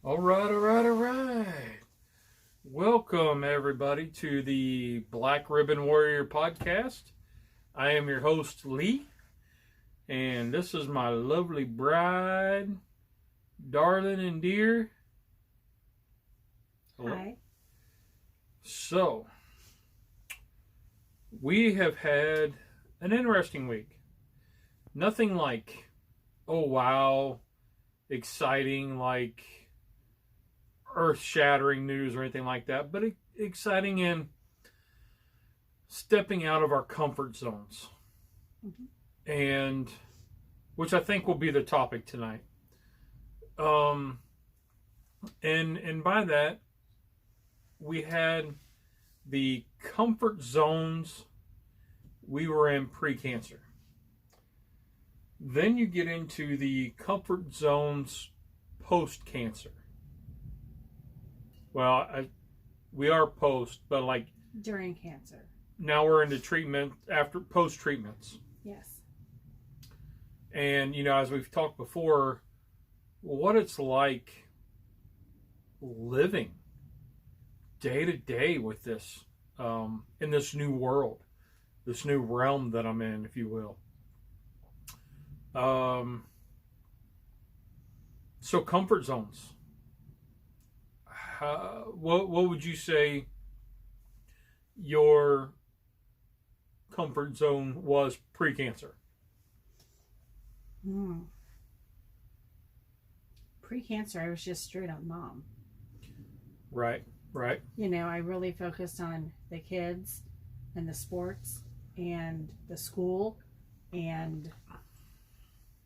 All right. Welcome, everybody, to the Black Ribbon Warrior podcast. I am your host, Lee, and this is my lovely bride, darling and dear. Hello. Hi. So, we have had an interesting week. Nothing like, oh wow, exciting, like earth-shattering news or anything like that, but exciting in stepping out of our comfort zones. Mm-hmm. And which I think will be the topic tonight. And by that, we had the comfort zones we were in pre-cancer. Then you get into the comfort zones post-cancer. Well, we are post, but like during cancer. Now we're into treatment after post treatments. Yes. And as we've talked before, what it's like living day to day with this in this new world, this new realm that I'm in, if you will. So comfort zones. What would you say your comfort zone was pre-cancer? Pre-cancer, I was just straight up mom. Right. I really focused on the kids and the sports and the school, and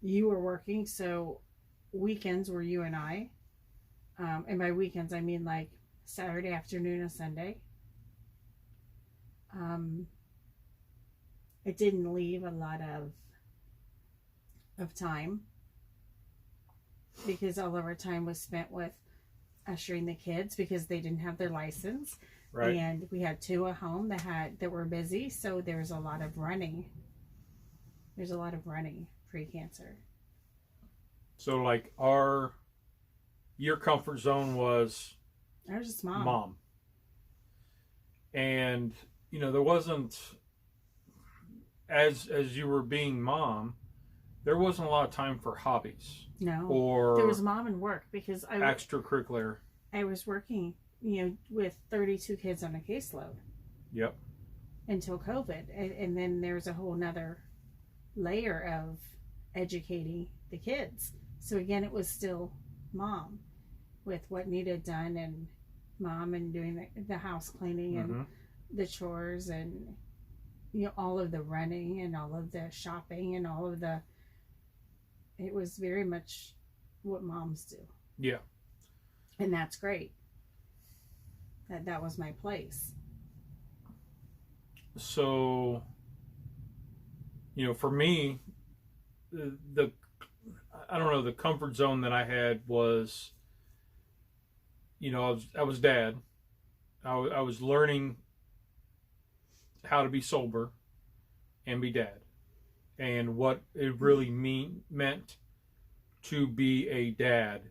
you were working, so weekends were you and I. And by weekends, I mean like Saturday afternoon and Sunday. It didn't leave a lot of time because all of our time was spent with ushering the kids because they didn't have their license. Right. And we had two at home that were busy, so there's a lot of running. There's a lot of running pre-cancer. So like your comfort zone was I was just mom. And there wasn't, as you were being mom, there wasn't a lot of time for hobbies. No. Or there was mom and work because extracurricular. I was working, with 32 kids on a caseload. Yep. Until COVID. And then there's a whole nother layer of educating the kids. So again, it was still mom with what needed done, and mom and doing the house cleaning and the chores and all of the running and all of the shopping and all of it was very much what moms do. Yeah. And that's great. That was my place. So for me, the comfort zone that I had was I was dad. I was learning how to be sober and be dad, and what it really meant to be a dad.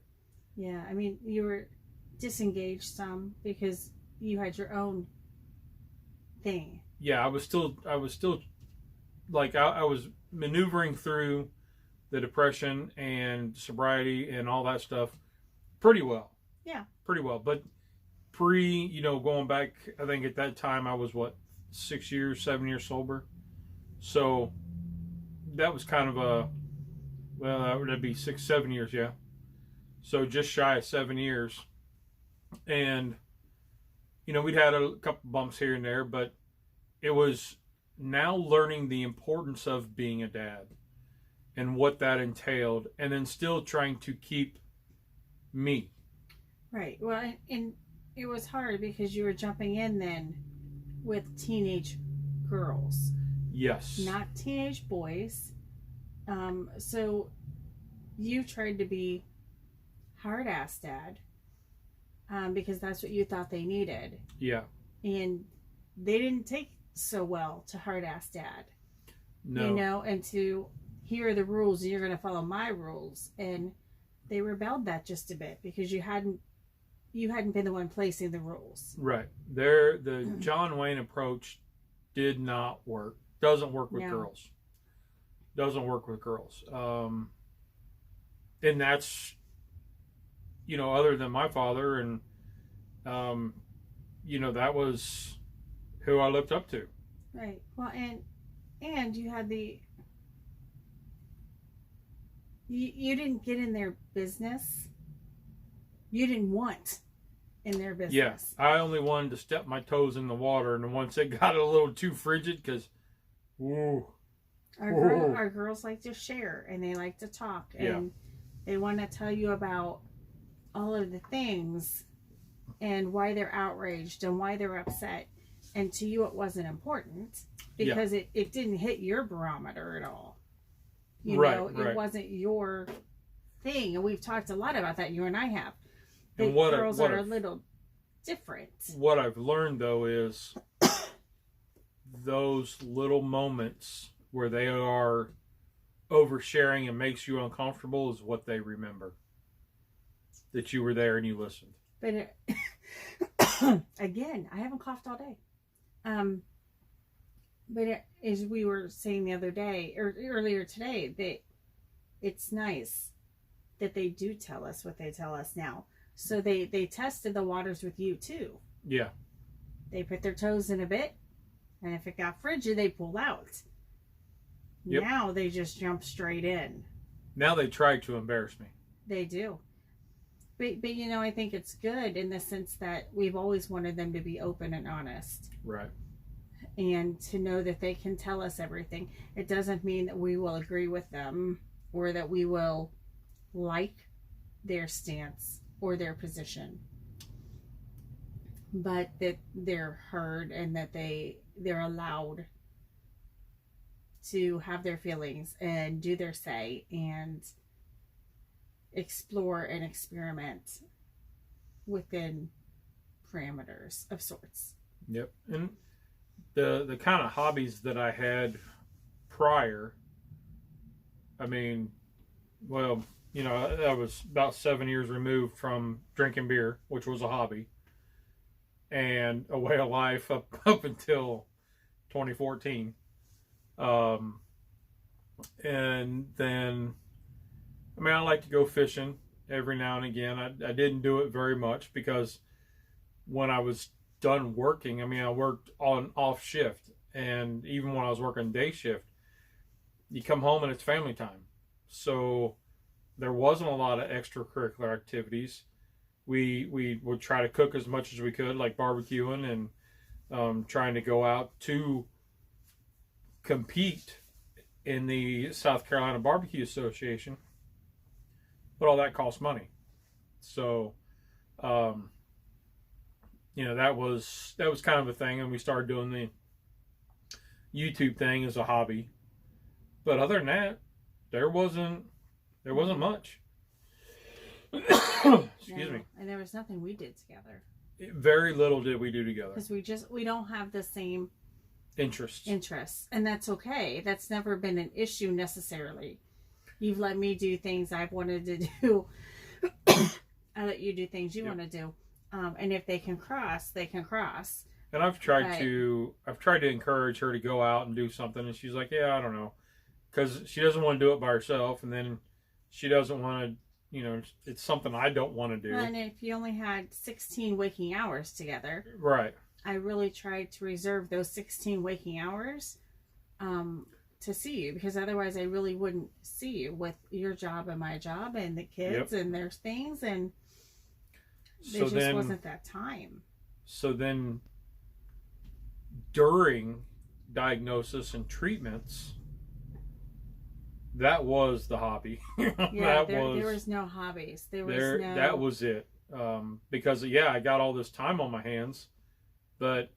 Yeah, I mean, you were disengaged some because you had your own thing. Yeah, I was still like I was maneuvering through the depression and sobriety and all that stuff pretty well. Yeah. Pretty well. But going back, I think at that time I was 7 years sober. So that was kind of that'd be 6-7 years, yeah. So just shy of 7 years. And, we'd had a couple bumps here and there, but it was now learning the importance of being a dad and what that entailed, and then still trying to keep me. Right. Well, and it was hard because you were jumping in then with teenage girls. Yes. Not teenage boys. So you tried to be hard-ass dad because that's what you thought they needed. Yeah. And they didn't take so well to hard-ass dad. No. And to here are the rules, and you're going to follow my rules. And they rebelled that just a bit because you hadn't been the one placing the rules. Right. The John Wayne approach did not work. Doesn't work with girls. Doesn't work with girls. And that's, other than my father, and that was who I looked up to. Right. Well, and you had you didn't get in their business. You didn't want in their business. Yeah, I only wanted to step my toes in the water, and once it got a little too frigid, because, our girls like to share, and they like to talk, and they want to tell you about all of the things, and why they're outraged, and why they're upset, and to you it wasn't important, because it didn't hit your barometer at all. It wasn't your thing, and we've talked a lot about that, you and I have. The girls are a little different. What I've learned, though, is those little moments where they are oversharing and makes you uncomfortable is what they remember. That you were there and you listened. But again, I haven't coughed all day. But as we were saying the other day, or earlier today, it's nice that they do tell us what they tell us now. So they tested the waters with you too. Yeah. They put their toes in a bit, and if it got frigid, they pulled out. Yep. Now they just jump straight in. Now they try to embarrass me. They do. But I think it's good in the sense that we've always wanted them to be open and honest. Right. And to know that they can tell us everything. It doesn't mean that we will agree with them or that we will like their stance or their position, but that they're heard and that they're allowed to have their feelings and do their say and explore and experiment within parameters of sorts. Yep. And the kind of hobbies that I had prior, I was about 7 years removed from drinking beer, which was a hobby, and a way of life up until 2014. And then, I like to go fishing every now and again. I didn't do it very much because when I was done working, I worked on off shift, and even when I was working day shift, you come home and it's family time. So there wasn't a lot of extracurricular activities. We would try to cook as much as we could, like barbecuing and trying to go out to compete in the South Carolina Barbecue Association. But all that costs money. So, that was kind of a thing, and we started doing the YouTube thing as a hobby. But other than that, there wasn't much. Excuse me. And there was nothing we did together. Very little did we do together. Because we don't have the same interests. And that's okay. That's never been an issue necessarily. You've let me do things I've wanted to do. I let you do things you want to do. And if they can cross, they can cross. And I've tried to encourage her to go out and do something, and she's like, yeah, I don't know. Because she doesn't want to do it by herself, and then she doesn't want to, it's something I don't want to do. And if you only had 16 waking hours together. Right. I really tried to reserve those 16 waking hours to see you, because otherwise I really wouldn't see you with your job and my job and the kids and their things, and there just wasn't that time. So then during diagnosis and treatments, that was the hobby. Yeah, there was no hobbies. That was it. Because I got all this time on my hands, but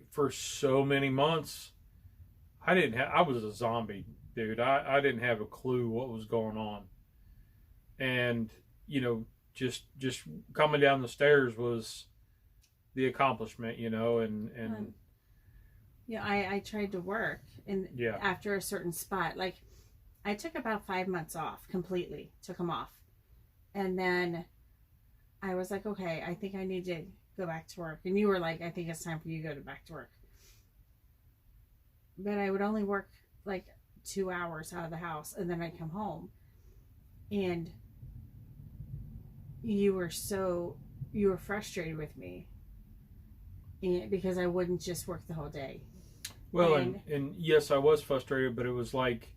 for so many months, I was a zombie, dude. I didn't have a clue what was going on. And, just coming down the stairs was the accomplishment, and I tried to work, and after a certain spot, like I took about 5 months off completely, took them off, And then I was like, okay, I think I need to go back to work. And you were like, I think it's time for you to go back to work. But I would only work like 2 hours out of the house, and then I'd come home. And you were frustrated with me, because I wouldn't just work the whole day. Well, and yes, I was frustrated, but it was like,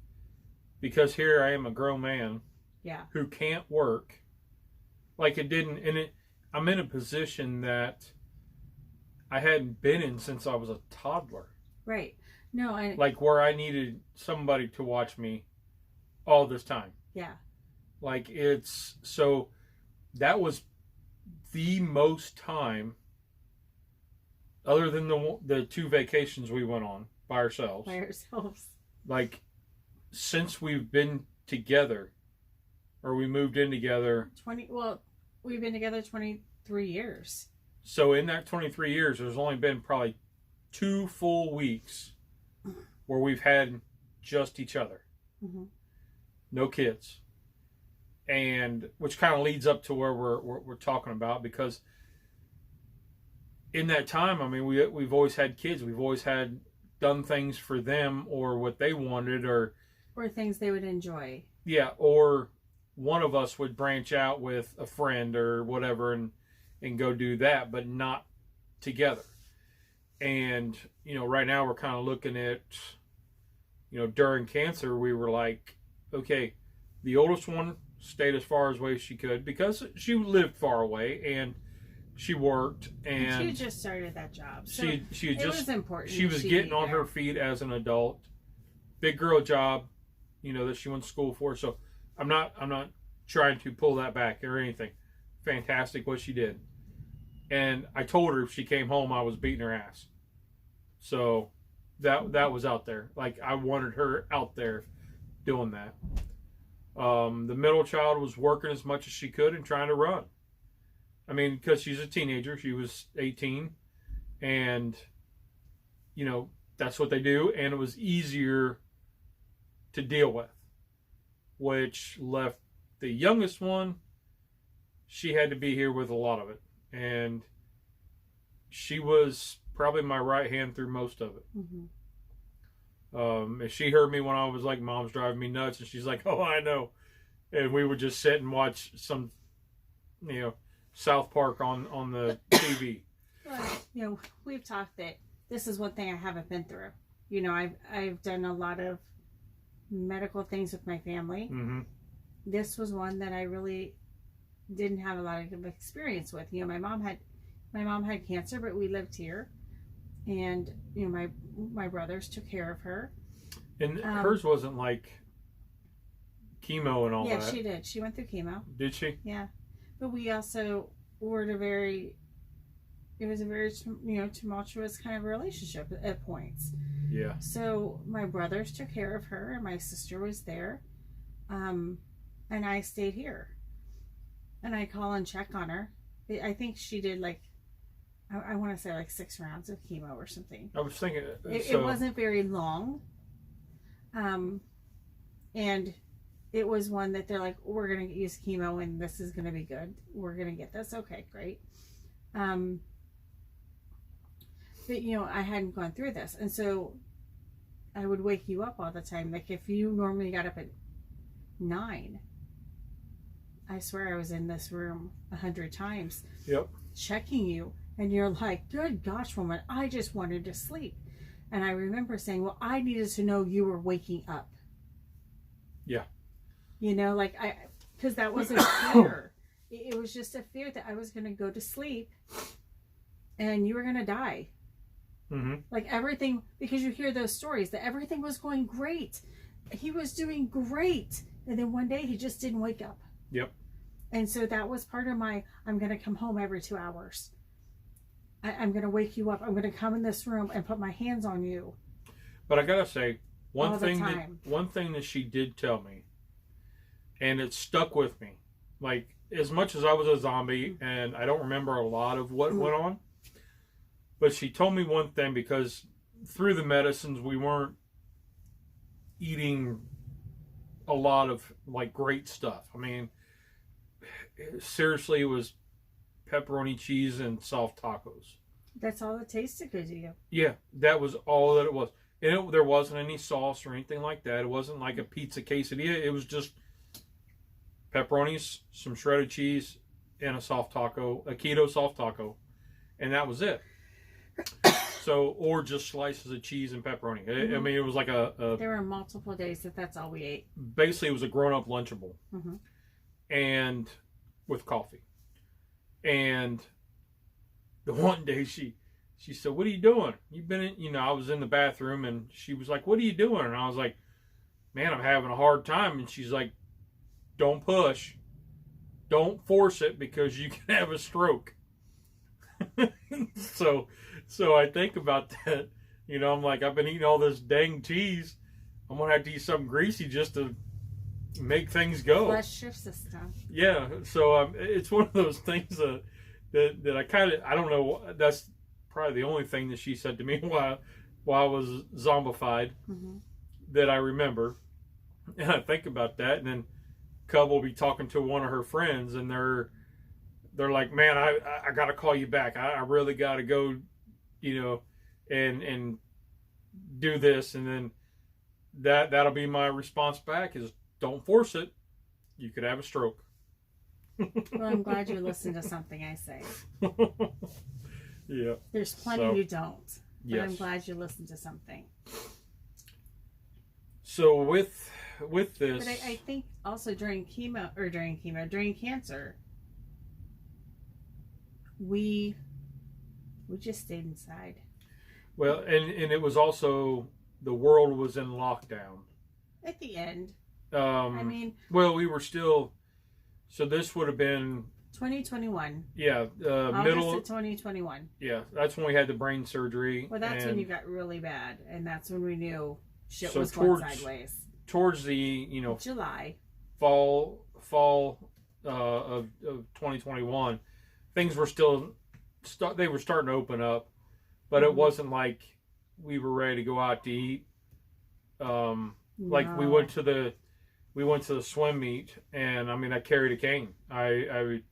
because here I am, a grown man, who can't work. Like, it didn't, and I'm in a position that I hadn't been in since I was a toddler. Right. No, like, where I needed somebody to watch me all this time. Yeah. Like, so that was the most time, other than the 2 vacations we went on by ourselves. Like, since we've been together, or we moved in together. We've been together 23 years. So in that 23 years, there's only been probably 2 full weeks where we've had just each other. Mm-hmm. No kids. And which kind of leads up to where we're talking about, because in that time, I mean, we've always had kids. We've always had done things for them, or what they wanted, or things they would enjoy. Yeah, or one of us would branch out with a friend or whatever and go do that, but not together. And, right now we're kind of looking at, during cancer, we were like, okay, the oldest one stayed as far away as she could, because she lived far away and she worked, and she just started that job. So it was important. She was getting on her feet as an adult. Big girl job, that she went to school for. So I'm not trying to pull that back or anything. Fantastic what she did. And I told her if she came home, I was beating her ass. So that was out there. Like, I wanted her out there doing that. The middle child was working as much as she could and trying to run. I mean, because she's a teenager. She was 18. And, that's what they do. And it was easier to deal with. Which left the youngest one, she had to be here with a lot of it. And she was probably my right hand through most of it. Mm-hmm. And she heard me when I was like, Mom's driving me nuts. And she's like, oh, I know. And we would just sit and watch some, South Park on the TV. Well, we've talked that this is one thing I haven't been through. I've done a lot of medical things with my family. Mm-hmm. This was one that I really didn't have a lot of experience with. My mom had cancer, but we lived here, and my brothers took care of her. And hers wasn't like chemo and all that. Yeah, she did. She went through chemo. Did she? Yeah, but we also were in it was a very tumultuous kind of relationship at points. Yeah. So my brothers took care of her, and my sister was there, and I stayed here. And I call and check on her. I think she did I want to say 6 rounds of chemo or something. I was thinking it wasn't very long, and it was one that they're like, we're gonna use chemo and this is gonna be good. We're gonna get this. Okay, great. But I hadn't gone through this, and so I would wake you up all the time. Like, if you normally got up at 9, I swear I was in this room 100 times. Yep. Checking you, and you're like, good gosh, woman, I just wanted to sleep. And I remember saying, well, I needed to know you were waking up. Yeah. Because that was a fear. It was just a fear that I was going to go to sleep and you were going to die. Mm-hmm. Like, everything, because you hear those stories that everything was going great. He was doing great. And then one day he just didn't wake up. Yep. And so that was part of my, I'm going to come home every 2 hours. I'm going to wake you up. I'm going to come in this room and put my hands on you. But I got to say, one thing that she did tell me, and it stuck with me, like, as much as I was a zombie and I don't remember a lot of what went on, but she told me one thing, because through the medicines we weren't eating a lot of great stuff. I mean, seriously, it was pepperoni, cheese, and soft tacos. That's all that tasted good to you. Yeah, that was all that it was. And there wasn't any sauce or anything like that. It wasn't like a pizza quesadilla. It was just pepperonis, some shredded cheese, and a soft taco, a keto soft taco. And that was it. So, or just slices of cheese and pepperoni. Mm-hmm. I mean, it was like there were multiple days that's all we ate. Basically, it was a grown-up Lunchable. Mm-hmm. And with coffee. And the one day she said, "What are you doing? You've been in," I was in the bathroom, and she was like, "What are you doing?" And I was like, "Man, I'm having a hard time." And she's like, "Don't push. Don't force it because you can have a stroke." So I think about that. I'm like, I've been eating all this dang cheese. I'm going to have to eat something greasy just to make things go. Flush your system. Yeah. So it's one of those things that I kind of, I don't know, that's probably the only thing that she said to me while I was zombified that I remember. And I think about that, and then Cub will be talking to one of her friends, and they're like, "Man, I got to call you back. I really got to go, and do this." And then that'll be my response back is, "Don't force it. You could have a stroke." Well, I'm glad you listened to something I say. Yeah. There's plenty you don't. But yes. I'm glad you listened to something. So with this, but I think also during cancer, we just stayed inside. Well, and it was also, the world was in lockdown at the end. Well, we were still. So this would have been 2021. Yeah, middle of 2021. Yeah, that's when we had the brain surgery. Well, that's when you got really bad, and that's when we knew shit was going sideways. Towards the July, fall of 2021, things were still they were starting to open up, but it wasn't like we were ready to go out to eat. Like we went to the swim meet, and I carried a cane. I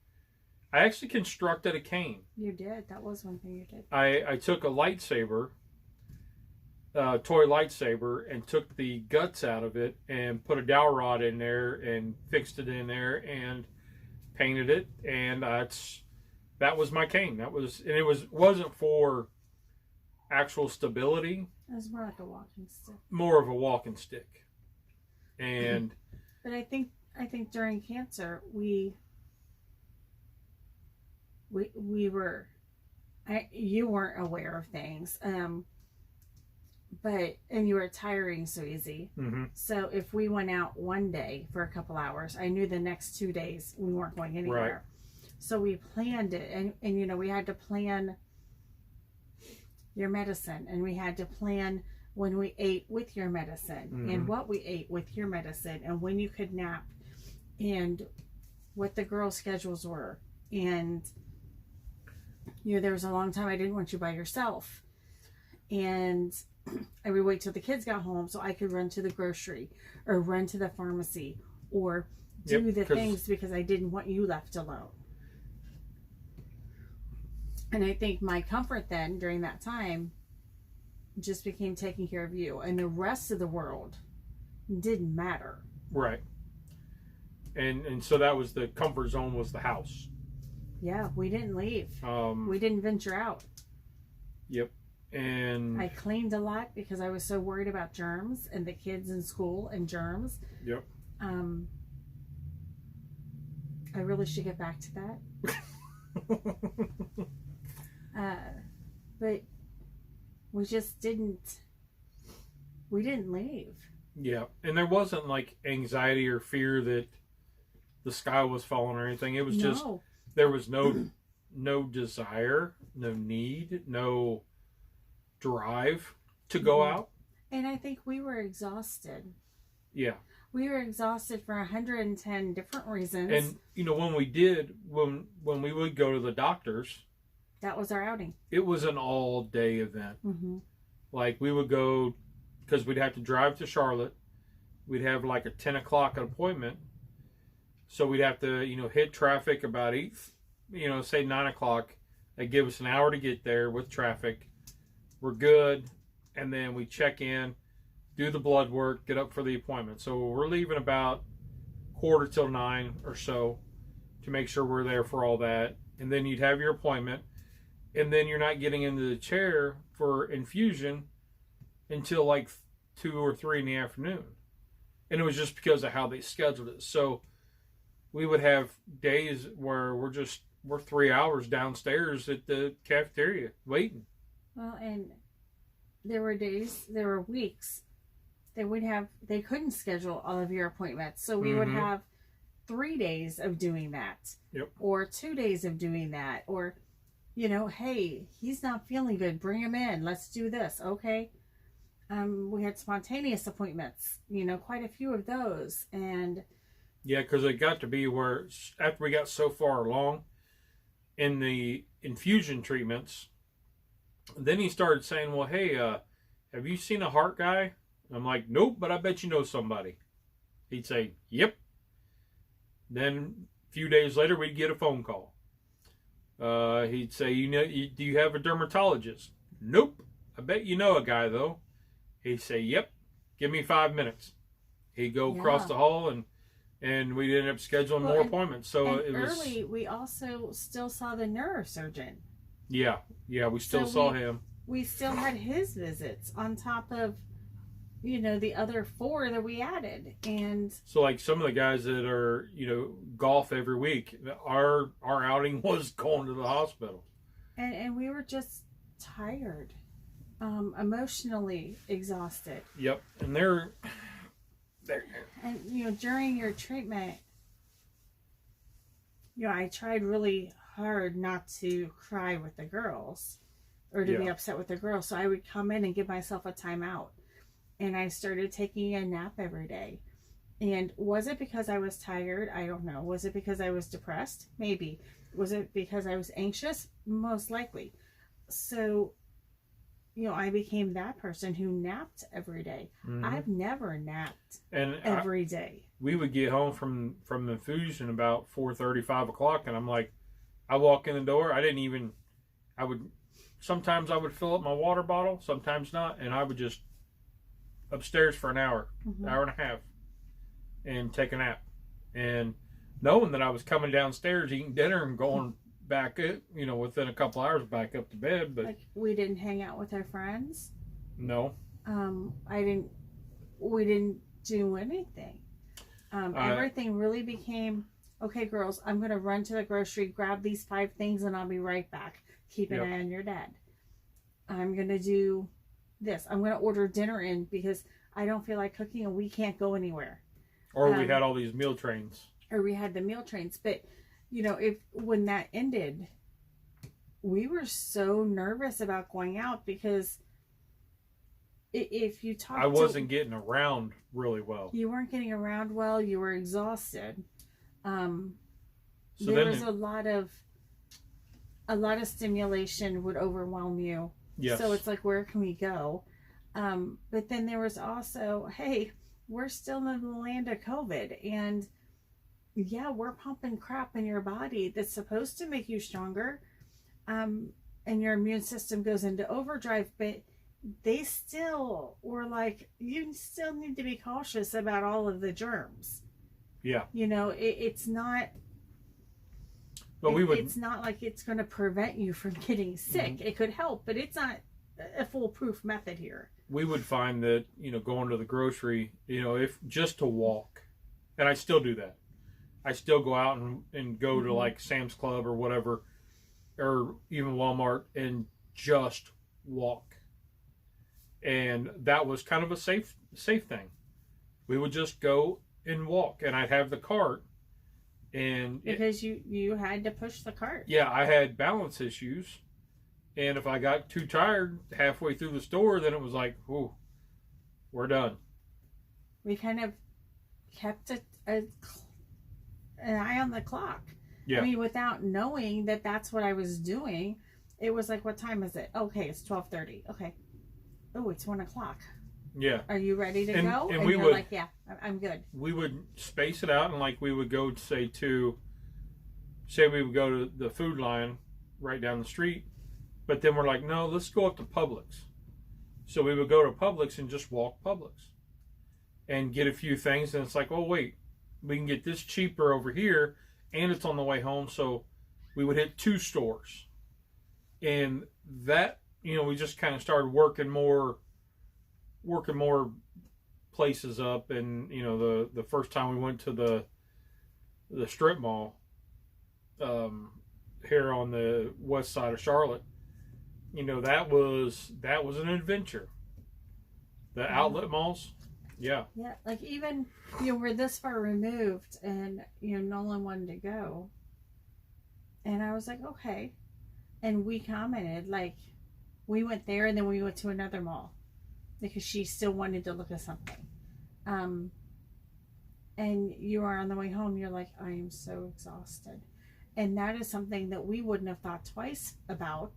actually constructed a cane. You did. That was one thing you did. I took a lightsaber, toy lightsaber, and took the guts out of it and put a dowel rod in there and fixed it in there and painted it, and that was my cane. It wasn't for actual stability. It was more like a walking stick. More of a walking stick. And but I think during cancer we were, you weren't aware of things, and you were tiring so easy. Mm-hmm. So if we went out one day for a couple hours, I knew the next 2 days we weren't going anywhere. Right. So we planned it, and we had to plan your medicine, and we had to plan when we ate with your medicine, and what we ate with your medicine, and when you could nap, and what the girls' schedules were. And there was a long time I didn't want you by yourself, and I would wait till the kids got home so I could run to the grocery or run to the pharmacy or do the things, because I didn't want you left alone. And I think my comfort then during that time just became taking care of you, and the rest of the world didn't matter. Right. And so that was the comfort zone, was the house. Yeah, we didn't leave. We didn't venture out. Yep. And I cleaned a lot because I was so worried about germs and the kids in school and germs. Yep. I really should get back to that. But we just didn't leave. Yeah. And there wasn't like anxiety or fear that the sky was falling or anything. It was just, there was no desire, no need, no drive to go out. And I think we were exhausted. Yeah. We were exhausted for 110 different reasons. And when we would go to the doctors, that was our outing. It was an all-day event. Mm-hmm. Like, we would go, because we'd have to drive to Charlotte. We'd have like a 10 o'clock appointment. So we'd have to, hit traffic about 8, say 9 o'clock. They give us an hour to get there with traffic. We're good. And then we check in, do the blood work, get up for the appointment. So we're leaving about 8:45 or so to make sure we're there for all that. And then you'd have your appointment. And then you're not getting into the chair for infusion until like 2 or 3 in the afternoon. And it was just because of how they scheduled it. So we would have days where we're 3 hours downstairs at the cafeteria waiting. Well, and there were weeks that they couldn't schedule all of your appointments. So we would have 3 days of doing that. Yep. Or 2 days of doing that. Or, hey, he's not feeling good. Bring him in. Let's do this. Okay. We had spontaneous appointments, quite a few of those. And yeah, because it got to be where after we got so far along in the infusion treatments, then he started saying, well, hey, have you seen a heart guy? I'm like, nope, but I bet you know somebody. He'd say, yep. Then a few days later, we'd get a phone call. He'd say, do you have a dermatologist? Nope. I bet you know a guy, though. He'd say, yep, give me 5 minutes. He'd go across the hall, and we'd end up scheduling more appointments. So it was early. We also still saw the neurosurgeon. Yeah, we still saw him. We still had his visits on top of, the other 4 that we added. And so, like some of the guys that are, golf every week, our outing was going to the hospital. And we were just tired. Emotionally exhausted. Yep, and they're and during your treatment, I tried really hard not to cry with the girls or to be upset with the girls. So I would come in and give myself a timeout, and I started taking a nap every day. And was it because I was tired? I don't know. Was it because I was depressed? Maybe. Was it because I was anxious? Most likely. So I became that person who napped every day. I've never napped every day. We would get home from the infusion about 4:30, 5 o'clock, and I'm like, I walk in the door. Sometimes I would fill up my water bottle, sometimes not, and I would just upstairs for an hour, hour and a half, and take a nap. And knowing that I was coming downstairs, eating dinner, and going back up, within a couple hours back up to bed. But we didn't hang out with our friends. No. We didn't do anything. Everything really became, okay, girls, I'm going to run to the grocery, grab these 5 things, and I'll be right back. Keep an eye on your dad. I'm going to do this. I'm going to order dinner in because I don't feel like cooking and we can't go anywhere. Or we had all these meal trains. Or we had the meal trains. But when that ended, we were so nervous about going out because if you talk, I wasn't getting around really well. You weren't getting around well. You were exhausted. So there was a lot of stimulation would overwhelm you. Yes. So it's like, where can we go? But then there was also, hey, we're still in the land of COVID, and yeah, we're pumping crap in your body that's supposed to make you stronger, and your immune system goes into overdrive, but they still were like, you still need to be cautious about all of the germs. Yeah. It's not, but it's not like it's going to prevent you from getting sick. It could help, but it's not a foolproof method here. We would find that, going to the grocery, if just to walk, and I still do that. I still go out and go to like Sam's Club or whatever, or even Walmart, and just walk. And that was kind of a safe thing. We would just go and walk, and I'd have the cart. And because you had to push the cart. Yeah, I had balance issues. And if I got too tired halfway through the store, then it was like, ooh, we're done. We kind of kept an eye on the clock. Yeah. I mean, without knowing that that's what I was doing, it was like, what time is it? Okay, it's 12:30. Okay. Oh, it's 1 o'clock. Yeah. Are you ready to go? And we you're would, like, yeah, I'm good. We would space it out, and like we would go say we would go to the Food Lion right down the street, but then we're like, no, let's go up to Publix. So we would go to Publix and just walk Publix and get a few things, and it's like, oh wait, we can get this cheaper over here, and it's on the way home. So we would hit 2 stores, and that, you know, we just kind of started working more places up. And you know, the first time we went to the strip mall here on the west side of Charlotte, you know, that was an adventure. The outlet malls, yeah, like even, you know, we're this far removed, and you know, Nolan wanted to go, and I was like, okay, and we commented, like, we went there, and then we went to another mall because she still wanted to look at something, and you are on the way home, you're like, I am so exhausted. And that is something that we wouldn't have thought twice about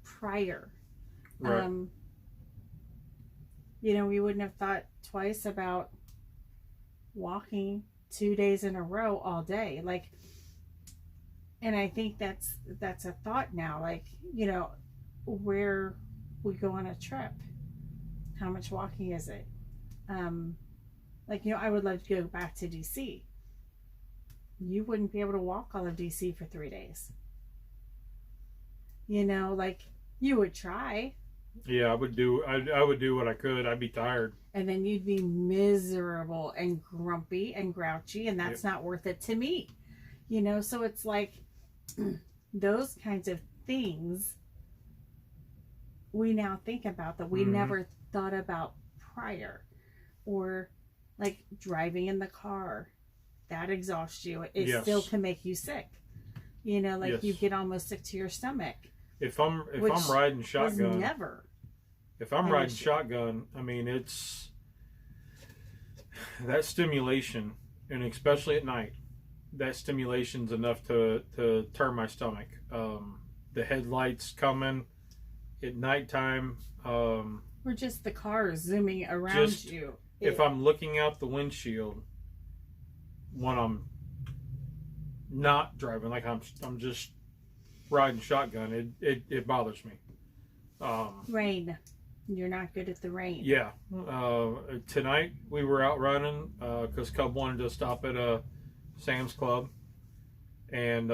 prior. Right. You know, we wouldn't have thought twice about walking 2 days in a row all day. Like, and I think that's a thought now. Like, you know, where we go on a trip, how much walking is it? Like, you know, I would love to go back to DC. You wouldn't be able to walk all of DC for 3 days. You know, like, you would try. Yeah, I would do what I could. I'd be tired. And then you'd be miserable and grumpy and grouchy, and that's not worth it to me. You know, so it's like those kinds of things we now think about that we never thought about prior. Or like driving in the car. That exhausts you. It still can make you sick. You know, like you get almost sick to your stomach. If I'm riding shotgun, never. If I'm riding shotgun, I mean, it's that stimulation, and especially at night, that stimulation's enough to turn my stomach. The headlights coming at nighttime, or just the car zooming around you. If I'm looking out the windshield when I'm not driving, like I'm just riding shotgun, it bothers me. Rain. You're not good at the rain. Yeah. Tonight we were out running because Cub wanted to stop at a Sam's Club, and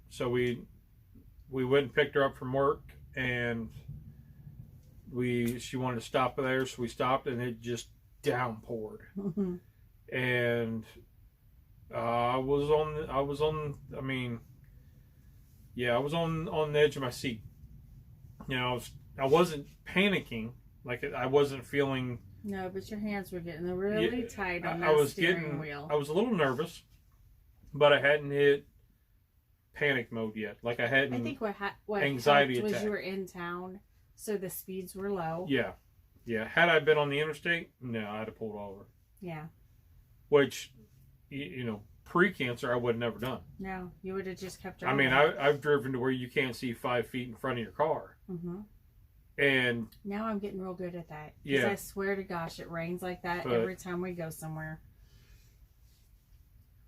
so we went and picked her up from work, and she wanted to stop there, so we stopped, and it just downpoured. And I was on the edge of my seat. You know, I wasn't panicking, like I wasn't feeling. No, but your hands were getting really tight on that steering wheel. I was a little nervous, but I hadn't hit panic mode yet. Like I hadn't. I think what anxiety was attack. You were in town, so the speeds were low. Yeah. Had I been on the interstate, no, I'd have pulled over. Yeah. Which, you know, pre-cancer, I would have never done. No, you would have just kept driving. I mean, I've driven to where you can't see 5 feet in front of your car. And now I'm getting real good at that. Because I swear to gosh, it rains like that every time we go somewhere.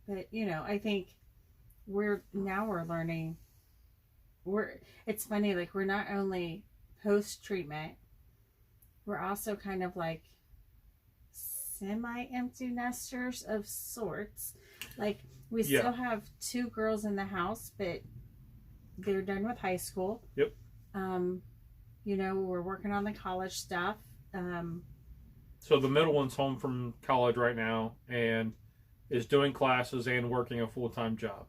But, you know, I think we're learning. It's funny, like, we're not only post-treatment, we're also kind of like semi-empty nesters of sorts. Like, we still have 2 girls in the house, but they're done with high school. Yep. You know, we're working on the college stuff. So the middle one's home from college right now and is doing classes and working a full-time job.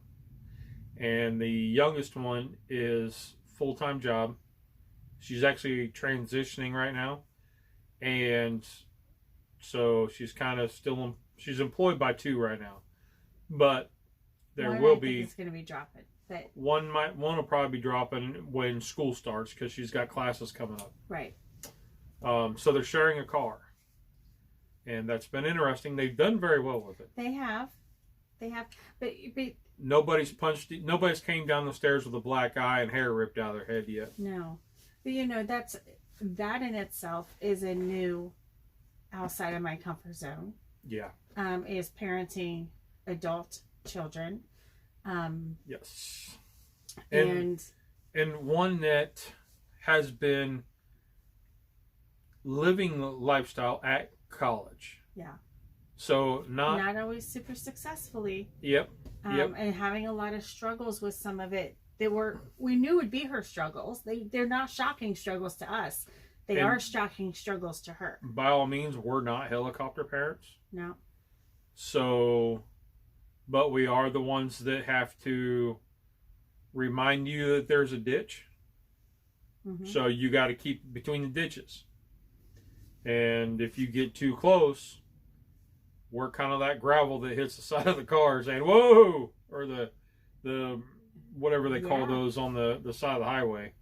And the youngest one is full-time job. She's actually transitioning right now. And so she's kind of still, she's employed by 2 right now. But there will be. It's going to be dropping. But one will probably be dropping when school starts because she's got classes coming up. Right. So they're sharing a car. And that's been interesting. They've done very well with it. They have. But nobody's came down the stairs with a black eye and hair ripped out of their head yet. No. But you know, that in itself is a new outside of my comfort zone. Yeah. Is parenting adult children. Yes. And one that has been living the lifestyle at college. Yeah. So not always super successfully. Yep. And having a lot of struggles with some of it that we knew would be her struggles. They're not shocking struggles to us. They are shocking struggles to her. By all means, we're not helicopter parents. No. So, but we are the ones that have to remind you that there's a ditch. Mm-hmm. So you got to keep between the ditches. And if you get too close, we're kind of that gravel that hits the side of the car saying, whoa, or the whatever they call those on the side of the highway.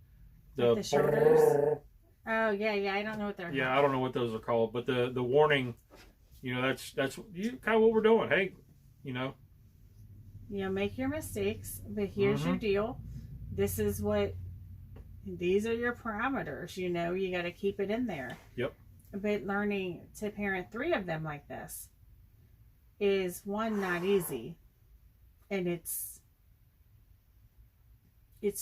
The shoulders? Oh, yeah, I don't know what they're called. Yeah, I don't know what those are called, but the warning, that's kind of what we're doing. Hey, make your mistakes, but here's your deal. These are your parameters, you got to keep it in there. Yep. But learning to parent 3 of them like this is, one, not easy, and it's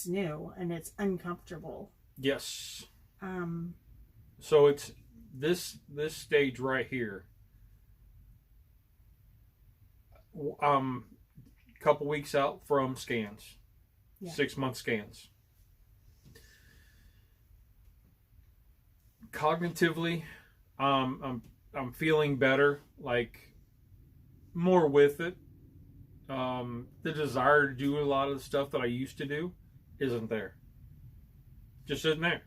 new and it's uncomfortable. Yes. So it's this stage right here. Couple weeks out from scans, 6-month scans. Cognitively, I'm feeling better, like more with it. The desire to do a lot of the stuff that I used to do isn't there. Just isn't there.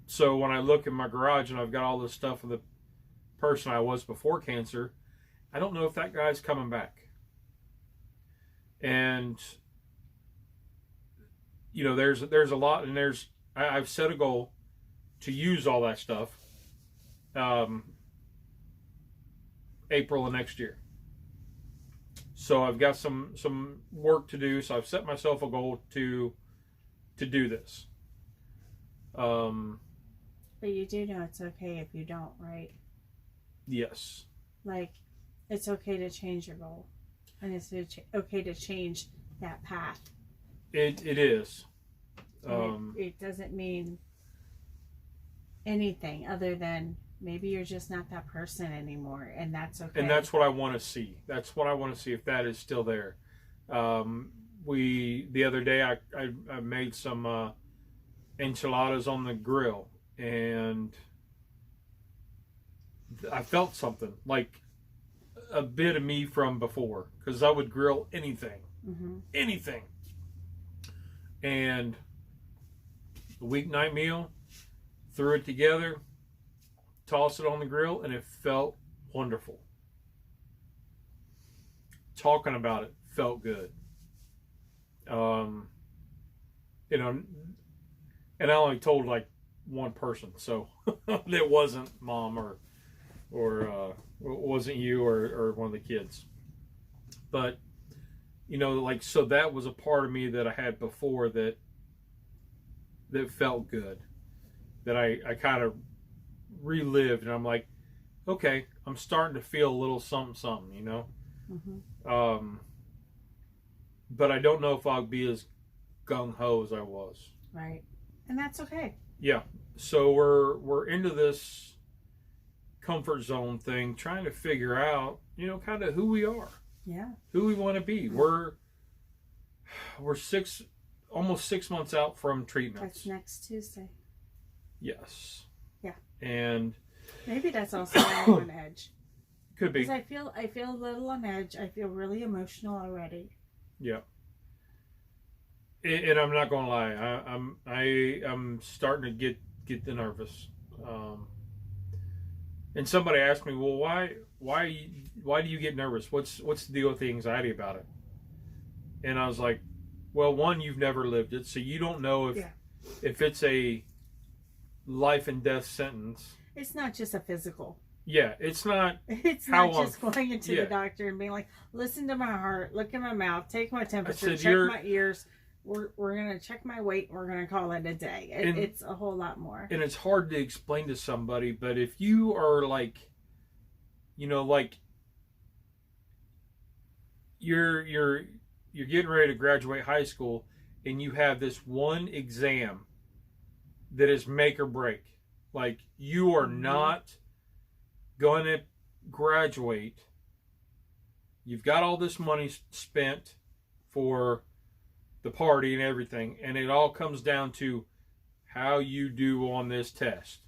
So when I look in my garage and I've got all this stuff of the person I was before cancer, I don't know if that guy's coming back. And there's a lot, and I've set a goal to use all that stuff April of next year. So I've got some work to do. So I've set myself a goal to do this. But you do know it's okay if you don't, right? Yes. Like, it's okay to change your goal, and it's okay to change that path. It is. It doesn't mean anything other than maybe you're just not that person anymore, and that's okay. And that's what I want to see. That's what I want to see, if that is still there. The other day I made some enchiladas on the grill, and I felt something, like a bit of me from before, because I would grill anything. Anything. And the weeknight meal, threw it together, tossed it on the grill, and it felt wonderful. Talking about it felt good. And I only told like one person, so it wasn't mom or it wasn't you or one of the kids. But so that was a part of me that I had before that felt good, that I kind of relived, and I'm like, okay, I'm starting to feel a little something, but I don't know if I'll be as gung-ho as I was. Right. And that's okay. Yeah. So we're into this comfort zone thing, trying to figure out, kind of who we are. Yeah. Who we want to be. We're almost 6 months out from treatments. That's next Tuesday. Yes. Yeah. And maybe that's also why I'm on edge. Could be. Because I feel a little on edge. I feel really emotional already. Yeah. And I'm not gonna lie, I'm starting to get the nervous. And somebody asked me, well, why do you get nervous? What's the deal with the anxiety about it? And I was like, well, one, you've never lived it, so you don't know if it's a life and death sentence. It's not just a physical. Yeah, it's not. It's not just going into the doctor and being like, listen to my heart, look at my mouth, take my temperature, check my ears. we're gonna check my weight. We're gonna call it a day. It's a whole lot more. And it's hard to explain to somebody, but if you are like, you know, like you're getting ready to graduate high school, and you have this one exam that is make or break. Like, you are not going to graduate. You've got all this money spent for the party and everything, and it all comes down to how you do on this test.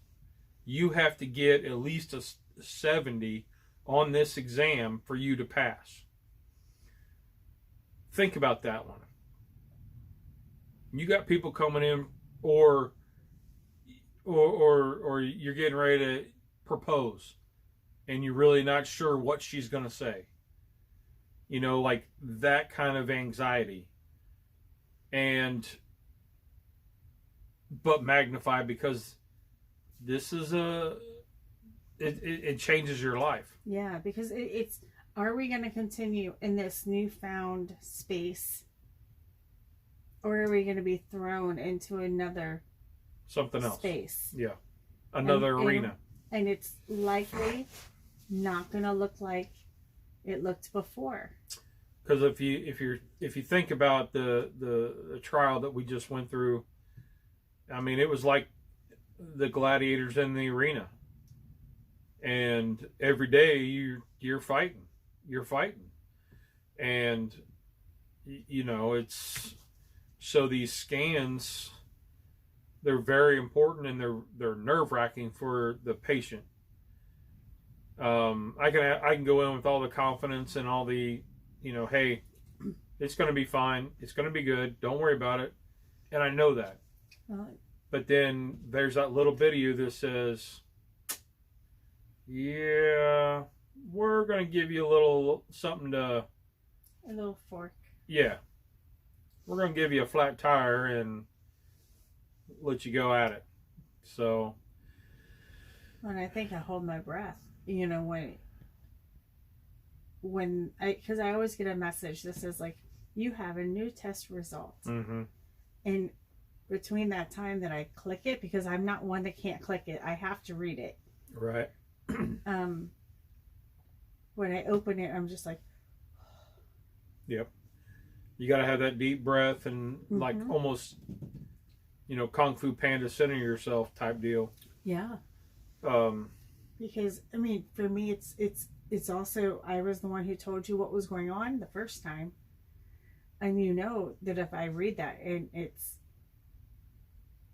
You have to get at least a 70 on this exam for you to pass. Think about that one. You got people coming in, or you're getting ready to propose, and you're really not sure what she's going to say. You know, like that kind of anxiety. But magnified, because this is it changes your life. Yeah, because it's, are we going to continue in this newfound space, or are we going to be thrown into another something else space? Yeah, another arena. And it's likely not going to look like it looked before. Because if you think about the trial that we just went through, I mean, it was like the gladiators in the arena, and every day you're fighting, and you know, it's, so these scans, they're very important, and they're nerve-wracking for the patient. I can go in with all the confidence and all the, you know, hey, it's going to be fine, it's going to be good, don't worry about it, and I know that. But then there's that little bit of you that says, yeah, we're going to give you a little something to, a little fork. Yeah, we're going to give you a flat tire and let you go at it. So, and I think I hold my breath, you know, because I always get a message that says, like, you have a new test result. Mm-hmm. And between that time that I click it, because I'm not one that can't click it, I have to read it. Right. When I open it, I'm just like, yep. You got to have that deep breath and like almost, you know, Kung Fu Panda, center yourself type deal. Yeah. Because I mean, for me, it's also, I was the one who told you what was going on the first time, and you know that if I read that and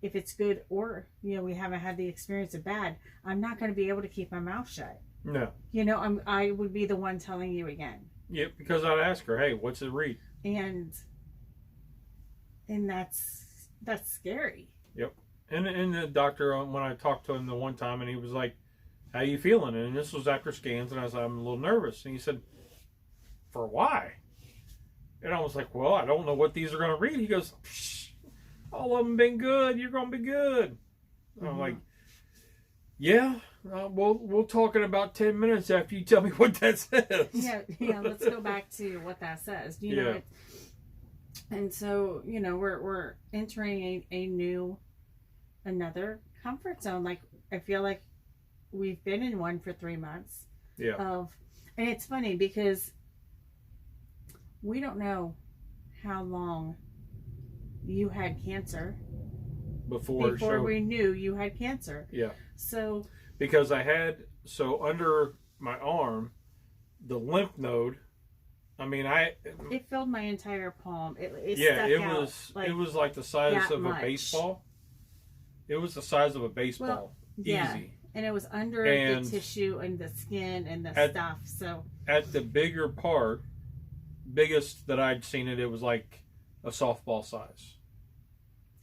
if it's good, or, you know, we haven't had the experience of bad, I'm not going to be able to keep my mouth shut. No. You know, I would be the one telling you again. Yep, because I'd ask her, hey, what's it read? And that's scary. Yep. And the doctor, when I talked to him the one time, and he was like, how you feeling? And this was after scans, and I was like, I'm a little nervous. And he said, for why? And I was like, well, I don't know what these are going to read. He goes, all of them been good. You're going to be good. Mm-hmm. I'm like, yeah, we'll talk in about 10 minutes after you tell me what that says. Yeah, let's go back to what that says. You know, and so, you know, we're entering another comfort zone. Like, I feel like we've been in one for 3 months. Yeah. And it's funny because we don't know how long you had cancer before we knew you had cancer. Yeah. So because I had, so under my arm, the lymph node, I mean, it filled my entire palm. It was like the size of a baseball. It was the size of a baseball. Well, yeah. Easy. And it was under the tissue and the skin and the stuff. So at the biggest that I'd seen it was like a softball size.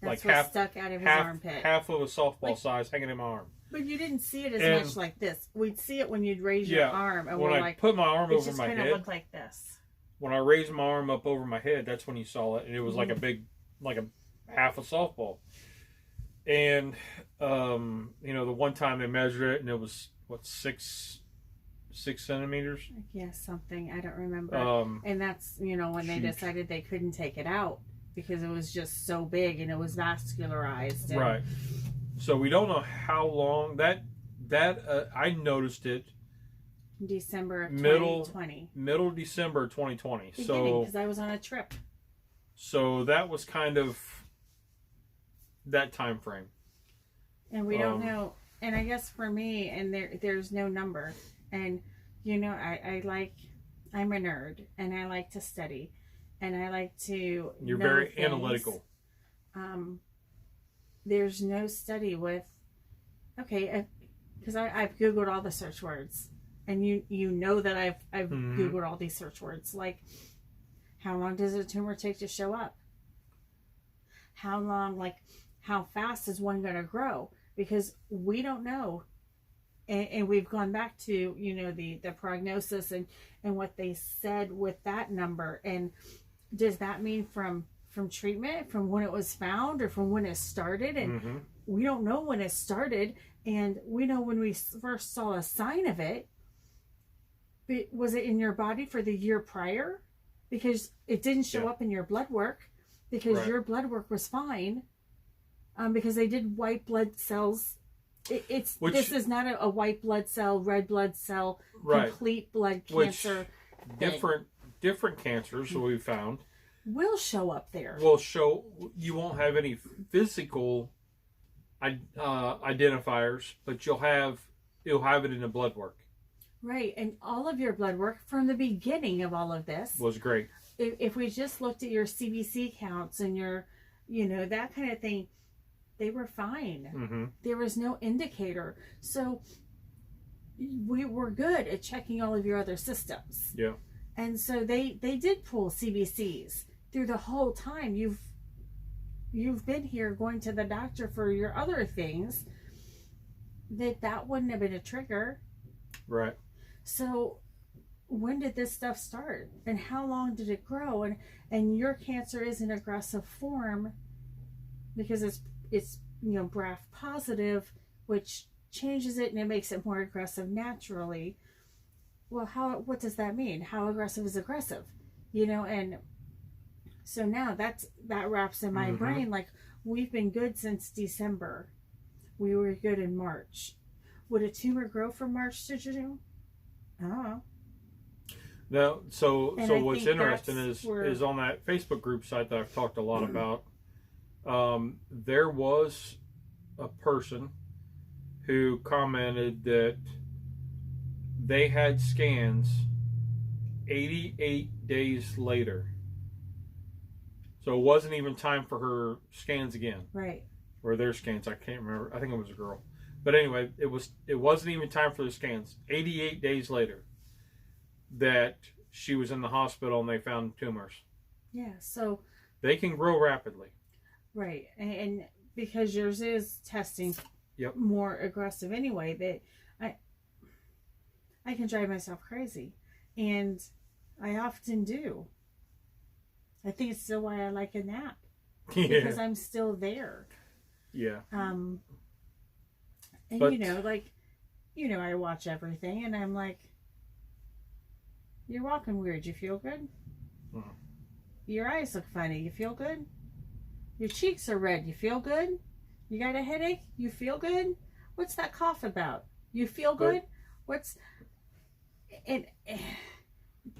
That's like stuck out of his armpit. Half of a softball size hanging in my arm. But you didn't see it as much like this. We'd see it when you'd raise your arm. And when I put my arm over my head. It just kind of looked like this. When I raised my arm up over my head, that's when you saw it. And it was like a big, like a half a softball. And, you know, the one time they measured it, and it was, what, 6 centimeters? Yeah, something. I don't remember. And that's, you know, when they decided they couldn't take it out. because it was just so big and it was vascularized. And right. So we don't know how long that I noticed it December of middle 2020. Middle December 2020. Beginning, so because I was on a trip. So that was kind of that time frame. And we don't know. And I guess for me, and there's no number. And you know, I'm a nerd, and I like to study, and I like to. You're know very things. analytical. There's no study with. Okay, because I've Googled all the search words, and you know that I've Googled all these search words. Like, how long does a tumor take to show up? How long, like, how fast is one going to grow? Because we don't know. And we've gone back to, you know, the prognosis and what they said with that number. And does that mean from treatment, from when it was found, or from when it started? And we don't know when it started. And we know when we first saw a sign of it, but was it in your body for the year prior? Because it didn't show up in your blood work, because your blood work was fine. Because they did white blood cells. This is not a white blood cell, red blood cell, complete blood cancer. Different cancers that we found will show up there. You won't have any physical identifiers, but you'll have it in the blood work. Right, and all of your blood work from the beginning of all of this was great. If we just looked at your CBC counts and your, you know, that kind of thing, they were fine. There was no indicator. So we were good at checking all of your other systems. Yeah. And so they did pull CBCs through the whole time you've been here going to the doctor for your other things. That wouldn't have been a trigger. Right. So when did this stuff start? And how long did it grow? And your cancer is an aggressive form because it's you know, BRAF positive, which changes it and it makes it more aggressive naturally. Well, what does that mean? How aggressive is aggressive? You know, and so now that wraps in my brain. Like, we've been good since December. We were good in March. Would a tumor grow from March to June? Oh. No. So what's interesting is on that Facebook group site that I've talked a lot about. There was a person who commented that they had scans 88 days later. So it wasn't even time for her scans again. Right. Or their scans. I can't remember. I think it was a girl. But anyway, it wasn't even time for the scans. 88 days later that she was in the hospital and they found tumors. Yeah, so they can grow rapidly. Right. And because yours is testing more aggressive anyway, that I can drive myself crazy. And I often do. I think it's still why I like a nap. Because I'm still there. Yeah. And but, I watch everything and I'm like, you're walking weird. You feel good? Your eyes look funny. You feel good? Your cheeks are red. You feel good? You got a headache? You feel good? What's that cough about? You feel good?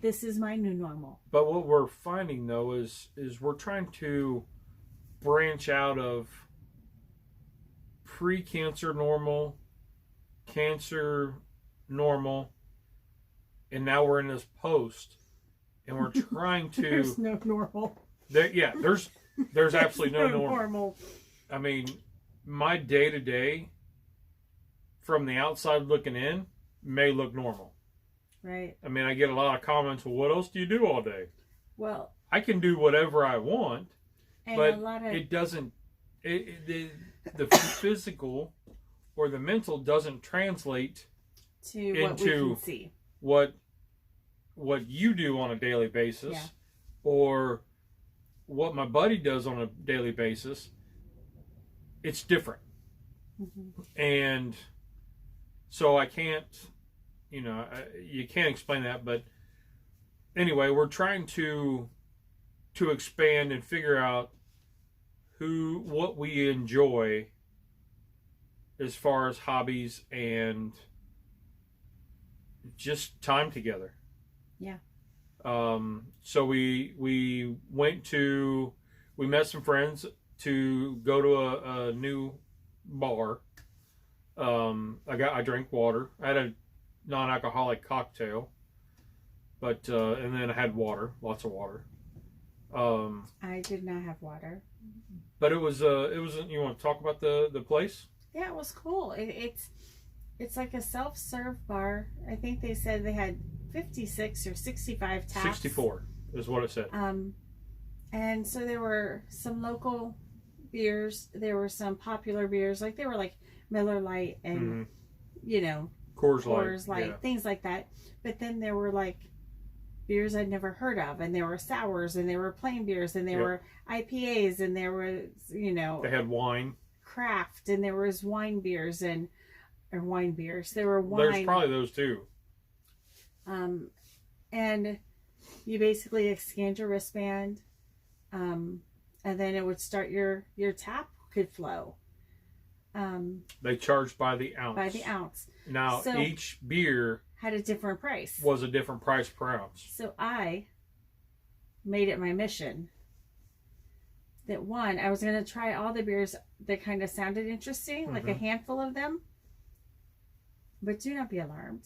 This is my new normal. But what we're finding though is we're trying to branch out of pre-cancer normal, cancer normal, and now we're in this post, and we're trying to. There's no normal. There's absolutely no normal. I mean, my day-to-day, from the outside looking in, may look normal. Right. I mean, I get a lot of comments, well, what else do you do all day? Well, I can do whatever I want, but it doesn't, the physical or the mental doesn't translate into what we can see. What you do on a daily basis, or what my buddy does on a daily basis. It's different. And so I can't, you can't explain that. But anyway, we're trying to to expand and figure out what we enjoy as far as hobbies and just time together. Yeah. So we met some friends to go to a new bar. I drank water. I had a non-alcoholic cocktail, but and then I had water, lots of water. I did not have water. But it was you want to talk about the place? Yeah, it was cool. It's like a self-serve bar. I think they said they had 56 or 65 taps. 64 is what it said. And so there were some local beers. There were some popular beers, like they were like Miller Lite and Coors Light, yeah. things like that. But then there were like beers I'd never heard of, and there were sours, and there were plain beers, and there were IPAs, and there was they had wine, craft, and there was wine beers or wine beers. There were wine. There's probably those too. And you basically scanned your wristband, and then it would start your tap could flow. They charged by the ounce. By the ounce. Now so, each beer had a different price. Was a different price per ounce. So I made it my mission that I was going to try all the beers that kind of sounded interesting, like a handful of them. But do not be alarmed.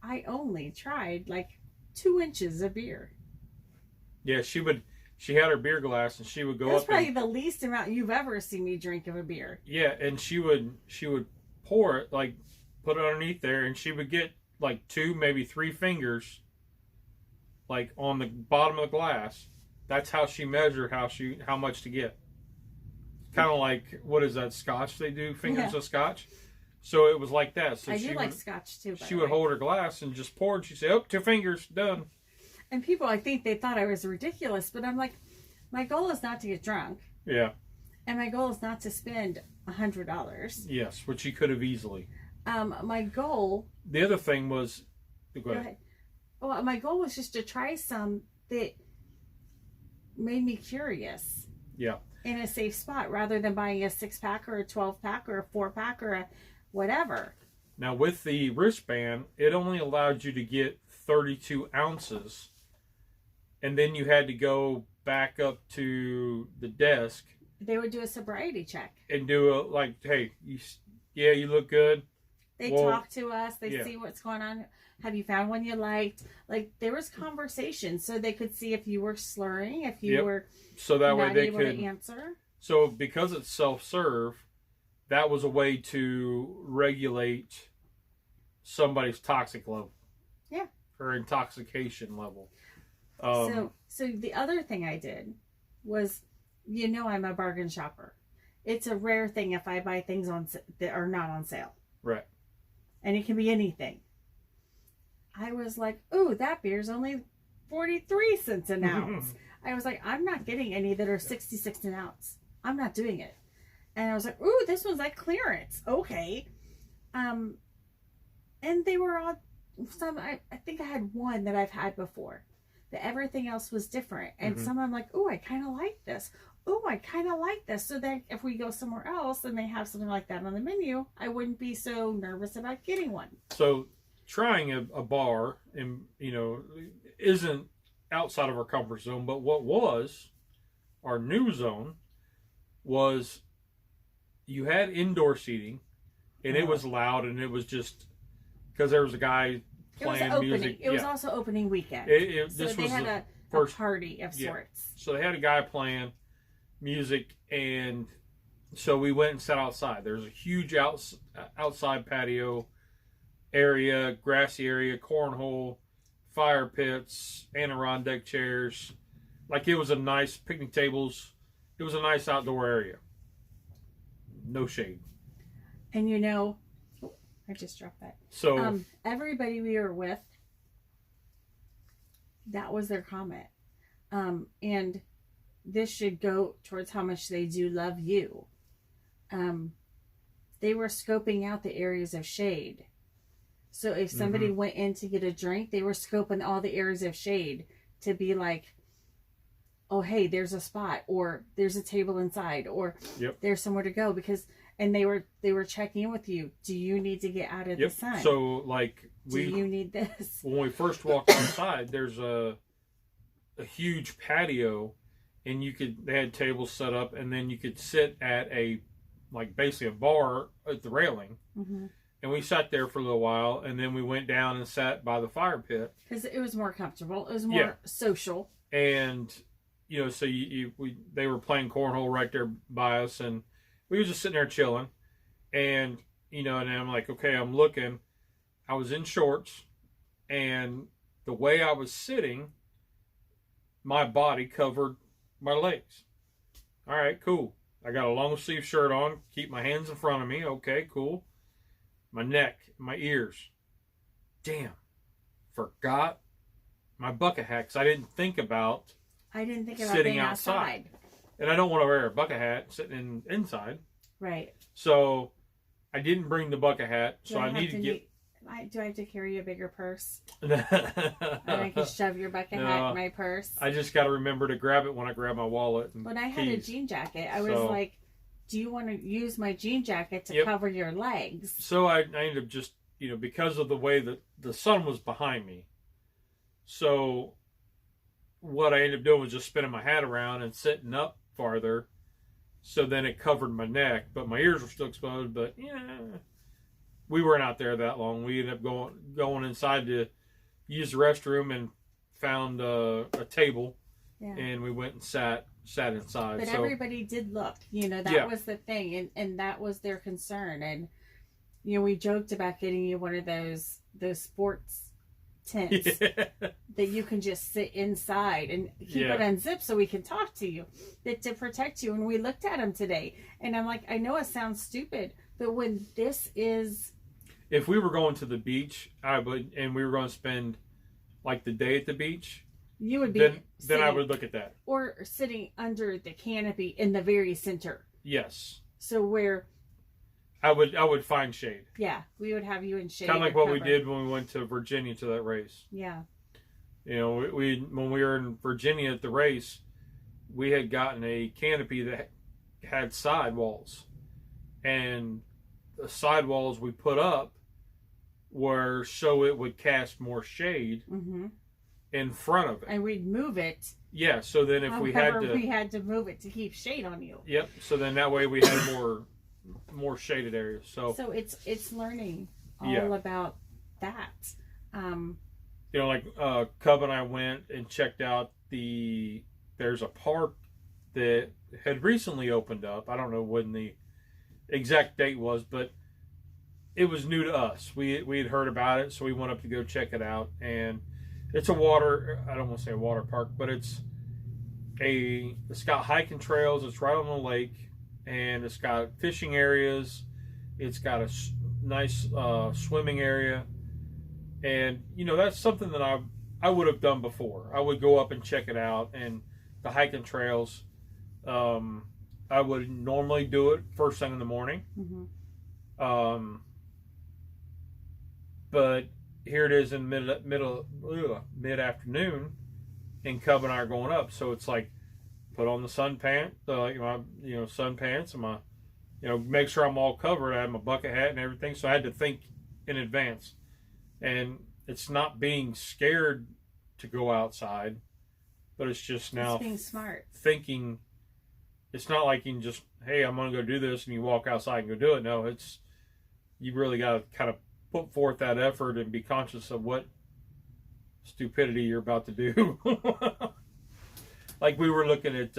I only tried like 2 inches of beer. Yeah, she had her beer glass and she would go That's up. That's probably the least amount you've ever seen me drink of a beer. Yeah, and she would pour it, like put it underneath there, and she would get like 2, maybe 3 fingers, like on the bottom of the glass. That's how she measured how much to get. Kind of like, what is that, scotch they do? Fingers of scotch. So it was like that. So I do like scotch too. She would hold her glass and just pour, and she'd say, "Oh, 2 fingers, done." And people, I think they thought I was ridiculous, but I'm like, my goal is not to get drunk. Yeah. And my goal is not to spend $100. Yes, which you could have easily. My goal. The other thing was, go ahead. Well, my goal was just to try some that made me curious. Yeah. In a safe spot, rather than buying a 6-pack or a 12-pack or a 4-pack or a whatever. Now with the wristband, it only allowed you to get 32 ounces, and then you had to go back up to the desk. They would do a sobriety check and do a hey, you look good. They talk to us. They see what's going on. Have you found one you liked? Like, there was conversation, so they could see if you were slurring, if you were so that not way they able could to answer. So because it's self-serve, that was a way to regulate somebody's toxic level. Yeah. Or intoxication level. So the other thing I did was, I'm a bargain shopper. It's a rare thing if I buy things that are not on sale. Right. And it can be anything. I was like, ooh, that beer's only 43 cents an ounce. I was like, I'm not getting any that are 66 an ounce. I'm not doing it. And I was like, ooh, this one's like clearance. Okay. And they were all I think I had one that I've had before. That everything else was different. And some I'm like, ooh, I kind of like this. Ooh, I kind of like this. So that if we go somewhere else and they have something like that on the menu, I wouldn't be so nervous about getting one. So trying a bar and isn't outside of our comfort zone, but what was our new zone was you had indoor seating, and it was loud, and it was just because there was a guy playing music. It was also opening weekend. This they was had the a first party of sorts. So they had a guy playing music, and so we went and sat outside. There's a huge outside patio area, grassy area, cornhole, fire pits, Adirondack chairs. Like, it was a nice picnic tables. It was a nice outdoor area. No shade. And I just dropped that. So everybody we were with, that was their comment. And this should go towards how much they do love you. They were scoping out the areas of shade. So if somebody went in to get a drink, they were scoping all the areas of shade to be like, oh, hey, there's a spot, or there's a table inside, or there's somewhere to go, because, and they were checking in with you. Do you need to get out of the sun? So like do you need this? When we first walked outside, there's a huge patio, and they had tables set up, and then you could sit at basically a bar at the railing. Mm-hmm. And we sat there for a little while, and then we went down and sat by the fire pit. Because it was more comfortable. It was more social. And, so they were playing cornhole right there by us, and we were just sitting there chilling. And, and I'm like, okay, I'm looking. I was in shorts, and the way I was sitting, my body covered my legs. All right, cool. I got a long sleeve shirt on, keep my hands in front of me. Okay, cool. My neck, my ears. Damn. Forgot my bucket hat, because I didn't think about sitting outside. And I don't want to wear a bucket hat sitting inside. Right. So I didn't bring the bucket hat, so I need to get... Do I have to carry a bigger purse? And I can shove your bucket hat in my purse? I just got to remember to grab it when I grab my wallet. When I had a jean jacket, I was like, do you want to use my jean jacket to cover your legs? So I ended up just, because of the way that the sun was behind me. So what I ended up doing was just spinning my hat around and sitting up farther. So then it covered my neck, but my ears were still exposed. But we weren't out there that long. We ended up going inside to use the restroom and found a table, and we went and sat inside. But everybody did look. That was the thing, and that was their concern. And we joked about getting you one of those sports tents that you can just sit inside and keep it unzipped so we can talk to you, to protect you. And we looked at them today, and I'm like, I know it sounds stupid, but when this is... If we were going to the beach, and we were going to spend like the day at the beach, you would be then I would look at that. Or sitting under the canopy in the very center. Yes. So where I would find shade. Yeah, we would have you in shade. Kind of like what we did when we went to Virginia to that race. Yeah. When we were in Virginia at the race, we had gotten a canopy that had sidewalls, and the sidewalls we put up were so it would cast more shade in front of it, and we'd move it. Yeah, so then if we had to move it to keep shade on you. Yep. So then that way we had more shaded areas. So it's learning all about that. Cub and I went and checked out there's a park that had recently opened up. I don't know when the exact date was, but it was new to us. We had heard about it, so we went up to go check it out. And it's I don't want to say a water park, but it's got hiking trails. It's right on the lake, and it's got fishing areas. It's got a nice swimming area, and that's something that I would have done before. I would go up and check it out, and the hiking trails. I would normally do it first thing in the morning. But here it is in mid-afternoon, and Cub and I are going up. So it's like, put on the sun pants, sun pants, and my, make sure I'm all covered. I have my bucket hat and everything. So I had to think in advance. And it's not being scared to go outside, but it's just now it's being smart. Thinking. It's not like you can just, hey, I'm going to go do this, and you walk outside and go do it. No, you really got to kind of put forth that effort and be conscious of what stupidity you're about to do. Like we were looking at,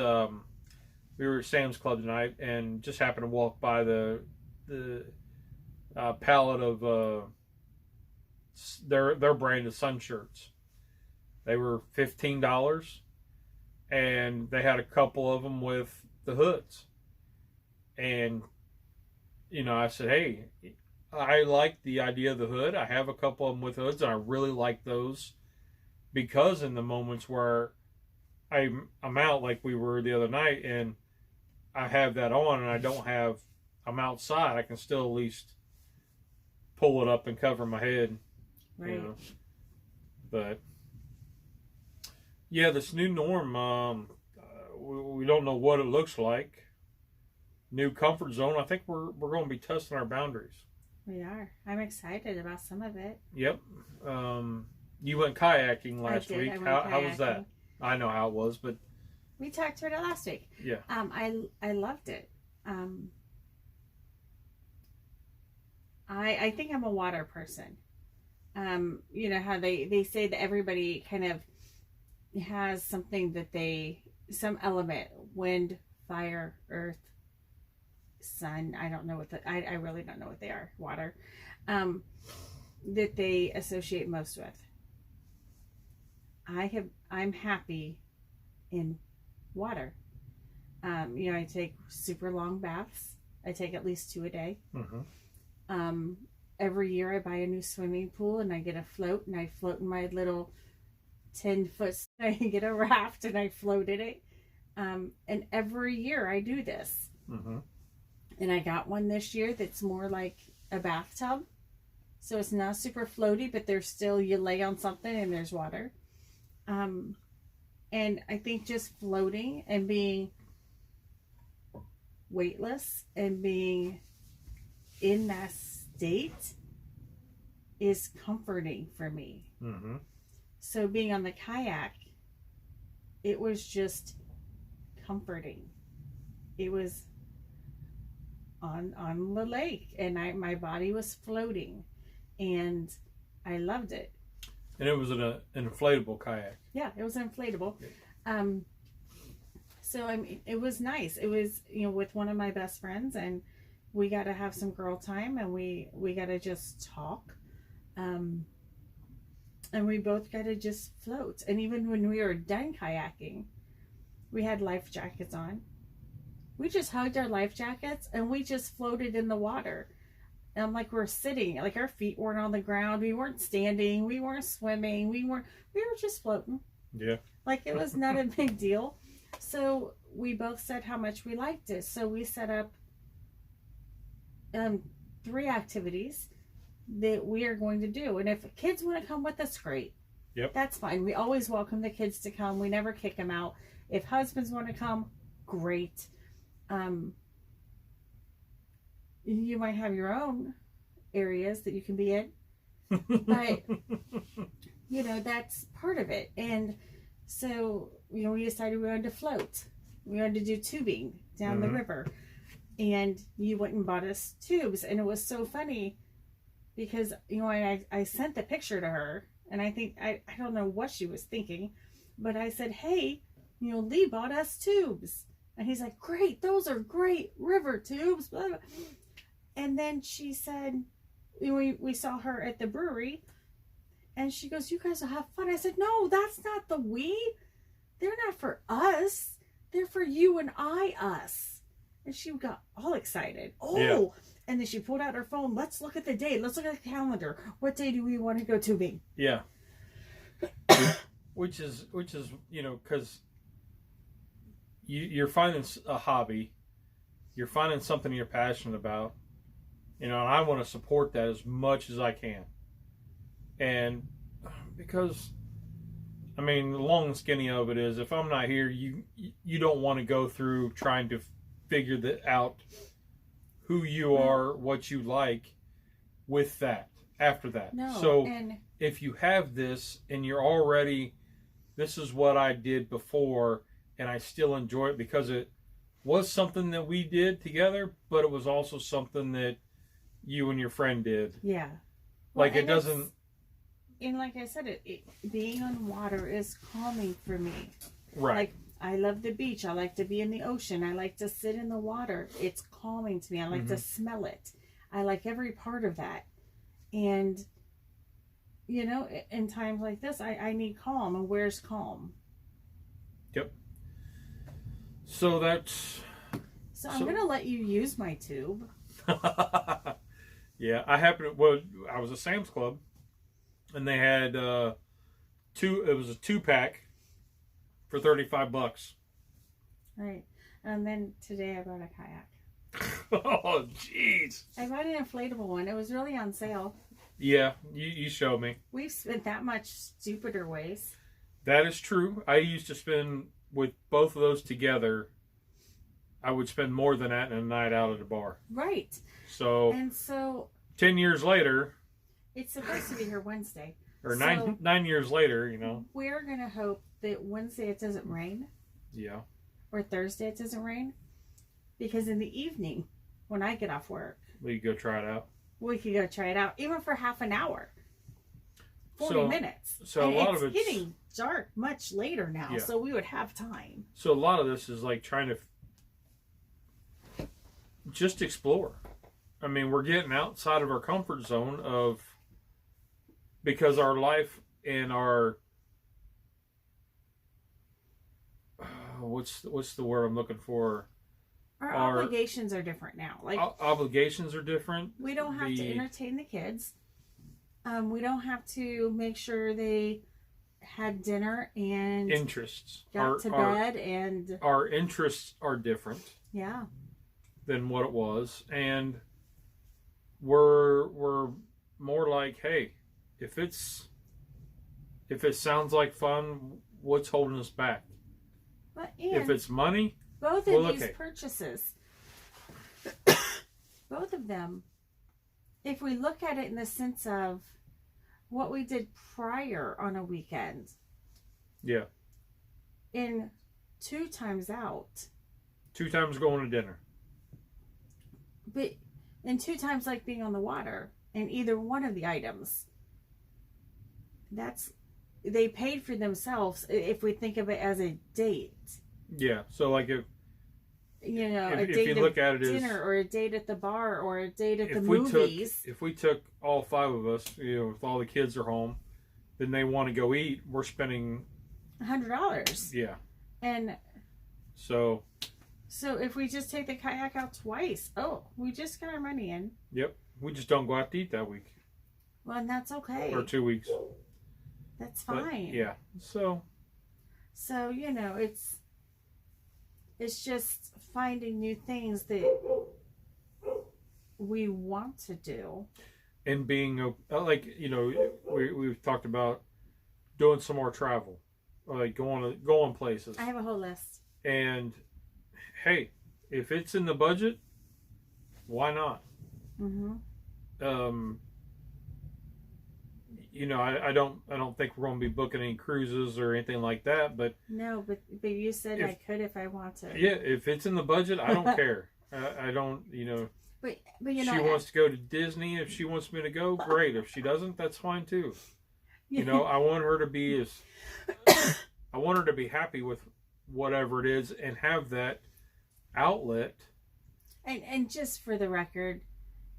we were at Sam's Club tonight and just happened to walk by the pallet of their brand of sun shirts. They were $15, and they had a couple of them with the hoods. And I said, hey, I like the idea of the hood. I have a couple of them with hoods, and I really like those, because in the moments where I'm out, like we were the other night, and I have that on and I'm outside, I can still at least pull it up and cover my head. Right. But yeah, this new norm, we don't know what it looks like. New comfort zone. I think we're going to be testing our boundaries. We are. I'm excited about some of it. Yep. You went kayaking last week. How was that? I know how it was, but we talked about it last week. Yeah. I loved it. I think I'm a water person. You know how they say that everybody kind of has something that some element, wind, fire, earth, sun. I don't know what I really don't know what they are. Water, that they associate most with. I'm happy in water. You know, I take super long baths. I take at least 2 a day. Mm-hmm. Every year I buy a new swimming pool and I get a float and I float in my little 10-foot. I get a raft and I float in it. And every year I do this. Mm-hmm. And I got one this year that's more like a bathtub. So it's not super floaty, but there's still, you lay on something and there's water. And I think just floating and being weightless and being in that state is comforting for me. Mm-hmm. So being on the kayak, it was just comforting. It was on the lake and my body was floating and I loved it. And it was an inflatable kayak. Yeah, it was inflatable. So I mean, it was nice. It was, you know, with one of my best friends, and we got to have some girl time, and we got to just talk, and we both got to just float. And even when we were done kayaking, we had life jackets on. We just hugged our life jackets and we just floated in the water. And like we're sitting, like our feet weren't on the ground. We weren't standing. We weren't swimming. We were just floating. Yeah. Like it was not a big deal. So we both said how much we liked it. So we set up 3 activities that we are going to do. And if kids want to come with us, great. Yep. That's fine. We always welcome the kids to come. We never kick them out. If husbands want to come, great. You might have your own areas that you can be in, but you know, that's part of it. And so, you know, we decided we wanted to float. We wanted to do tubing down the river, and you went and bought us tubes. And it was so funny because, you know, I sent the picture to her, and I think, I don't know what she was thinking, but I said, hey, you know, Lee bought us tubes. And he's like, great, those are great river tubes. Blah, blah. And then she said, we saw her at the brewery, and she goes, you guys will have fun. I said, no, that's not the we. They're not for us. They're for you and us. And she got all excited. Oh, yeah. And then she pulled out her phone. Let's look at the date. Let's look at the calendar. What day do we want to go tubing? Yeah. which is, you know, because you're finding a hobby. You're finding something you're passionate about. You know, and I want to support that as much as I can. And because, I mean, the long and skinny of it is, if I'm not here, you don't want to go through trying to figure out who you are, what you like with that, after that. No, so if you have this and you're already, this is what I did before, and I still enjoy it because it was something that we did together, but it was also something that you and your friend did. Yeah. Like, well, it doesn't... And like I said, being on water is calming for me. Right. Like, I love the beach. I like to be in the ocean. I like to sit in the water. It's calming to me. I like to smell it. I like every part of that. And, you know, in times like this, I need calm. And where's calm? Yep. So that's... So I'm going to let you use my tube. Yeah, I was at Sam's Club, and they had it was a 2-pack for $35. Right. And then today I bought a kayak. Oh, jeez. I bought an inflatable one. It was really on sale. Yeah, you showed me. We've spent that much stupider ways. That is true. I used to spend with both of those together, I would spend more than that in a night out at a bar. Right. So, and so 10 years later, it's supposed to be here Wednesday. or so 9 years later, you know. We're going to hope that Wednesday it doesn't rain. Yeah. Or Thursday it doesn't rain. Because in the evening, when I get off work, we could go try it out. We could go try it out, even for half an hour. 40 minutes. So and a lot of it's getting dark much later now, yeah. so we would have time. So a lot of this is like trying to just explore. I mean, we're getting outside of our comfort zone of, because our life and our what's the word I'm looking for? Our obligations are different now. Like obligations are different. We don't have to entertain the kids. We don't have to make sure they had dinner and interests got to bed, and our interests are different. Yeah. Than what it was, and we're more like, hey, if it sounds like fun, what's holding us back? But if it's money, both of these purchases, both of them, if we look at it in the sense of what we did prior on a weekend, yeah, in 2 times out, 2 times going to dinner, but in 2 times like being on the water, and either one of the items, they paid for themselves if we think of it as a date. Yeah, so like if a date you look at it dinner, as, or a date at the bar, or a date at the movies. If we took all 5 of us, if all the kids are home, then they want to go eat, we're spending $100. Yeah. And so if we just take the kayak out twice, we just got our money in. Yep. We just don't go out to eat that week. Well, and that's okay. Or 2 weeks. That's fine. But, yeah. So it's just finding new things that we want to do. And being, like, we've talked about doing some more travel. Like going places. I have a whole list. And, hey, if it's in the budget, why not? Mm-hmm. I don't think we're going to be booking any cruises or anything like that, but no, but you said I could if I want to. Yeah, if it's in the budget, I don't care. I don't, But she wants to go to Disney. If she wants me to go, great. If she doesn't, that's fine too. I want her to be I want her to be happy with whatever it is and have that outlet. And just for the record,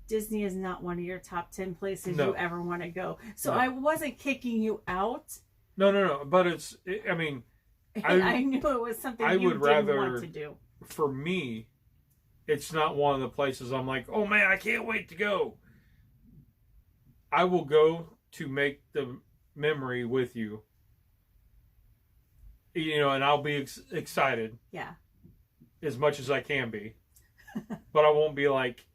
Disney is not one of your top 10 places you ever want to go. So I wasn't kicking you out. No. But I knew it was something you didn't want to do. For me, it's not one of the places I'm like, oh man, I can't wait to go. I will go to make the memory with you. And I'll be excited. Yeah. As much as I can be. But I won't be like,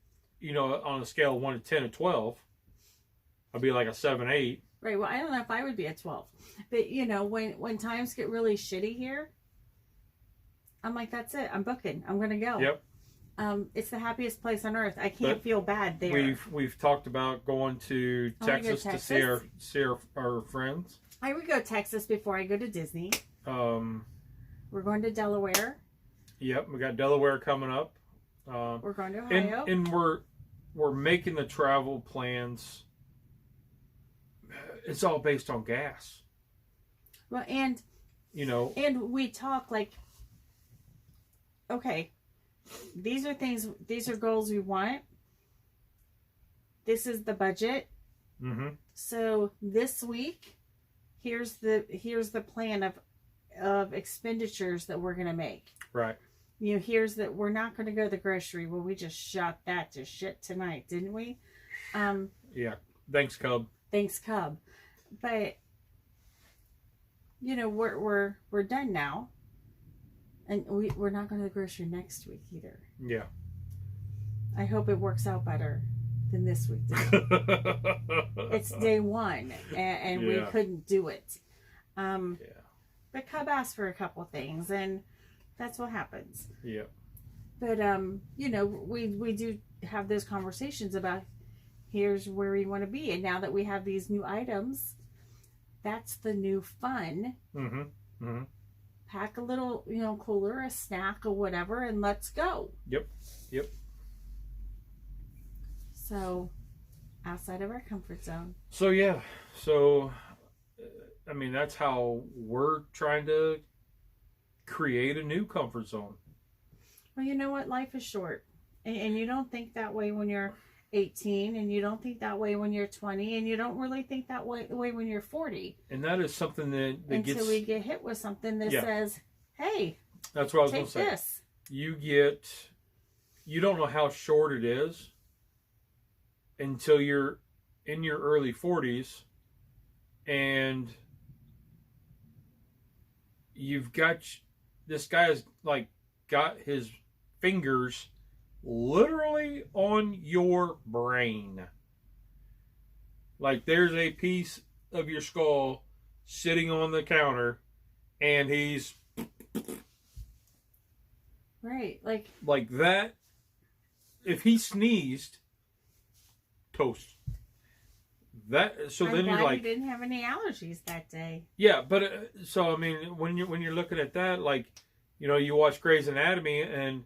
on a scale of 1 to 10 to 12, I'll be like a 7, 8. Right. Well, I don't know if I would be a 12. But, when times get really shitty here, I'm like, that's it. I'm booking. I'm going to go. Yep. It's the happiest place on earth. I can't feel bad there. We've talked about going to Texas to see our friends. I would go Texas before I go to Disney. We're going to Delaware. Yep. We got Delaware coming up. We're going to Ohio. And we're making the travel plans. It's all based on gas. Well, and we talk like, okay, these are goals we want. This is the budget. Mm-hmm. So this week, here's the plan of expenditures that we're going to make. Right. Here's that we're not going to go to the grocery. Well, we just shot that to shit tonight, didn't we? Yeah. Thanks, Cub. But we're done now, and we're not going to the grocery next week either. Yeah. I hope it works out better than this week did. It's day 1, and we couldn't do it. Yeah. But Cub asked for a couple things, and that's what happens. Yeah. But you know, we do have those conversations about here's where we want to be, and now that we have these new items, that's the new fun. Mm-hmm. Mm-hmm. Pack a little, you know, cooler, a snack or whatever, and let's go. Yep. Yep. So, outside of our comfort zone. So yeah. So, I mean, that's how we're trying to create a new comfort zone. Well, you know what? Life is short. And you don't think that way when you're 18, and you don't think that way when you're 20, and you don't really think that way when you're 40. And that is something that until we get hit with something that says, hey, that's what I was going take to say. This. You don't know how short it is until you're in your early 40s, and you've got, this guy has like got his fingers literally on your brain. Like there's a piece of your skull sitting on the counter, and he's right, like that. If he sneezed, toast. That so I'm then glad you're like, you didn't have any allergies that day. yeah, but so I mean, when you're looking at that, like, you know, you watch Grey's Anatomy, and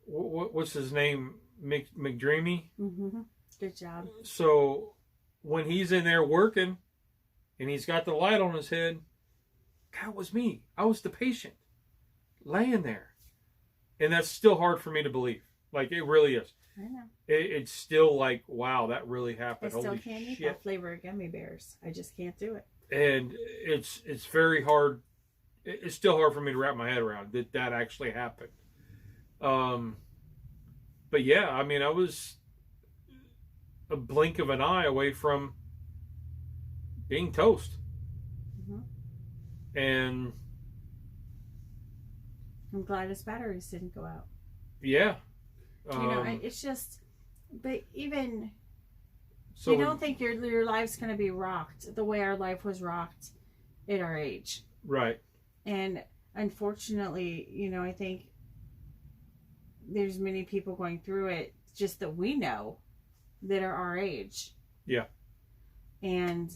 what's his name, McDreamy. Mm-hmm. Good job. So when he's in there working, and he's got the light on his head, that was me. I was the patient laying there, and that's still hard for me to believe. Like, it really is. I know. It's still like, wow, that really happened. I still Holy can't eat shit. that flavor of gummy bears. I just can't do it. And it's very hard. It's still hard for me to wrap my head around that actually happened. But yeah, I mean, I was a blink of an eye away from being toast. Mm-hmm. And I'm glad his batteries didn't go out. yeah. You know, it's just, but even, so you don't think your life's going to be rocked the way our life was rocked at our age. Right. And unfortunately, you know, I think there's many people going through it just that we know that are our age. Yeah. And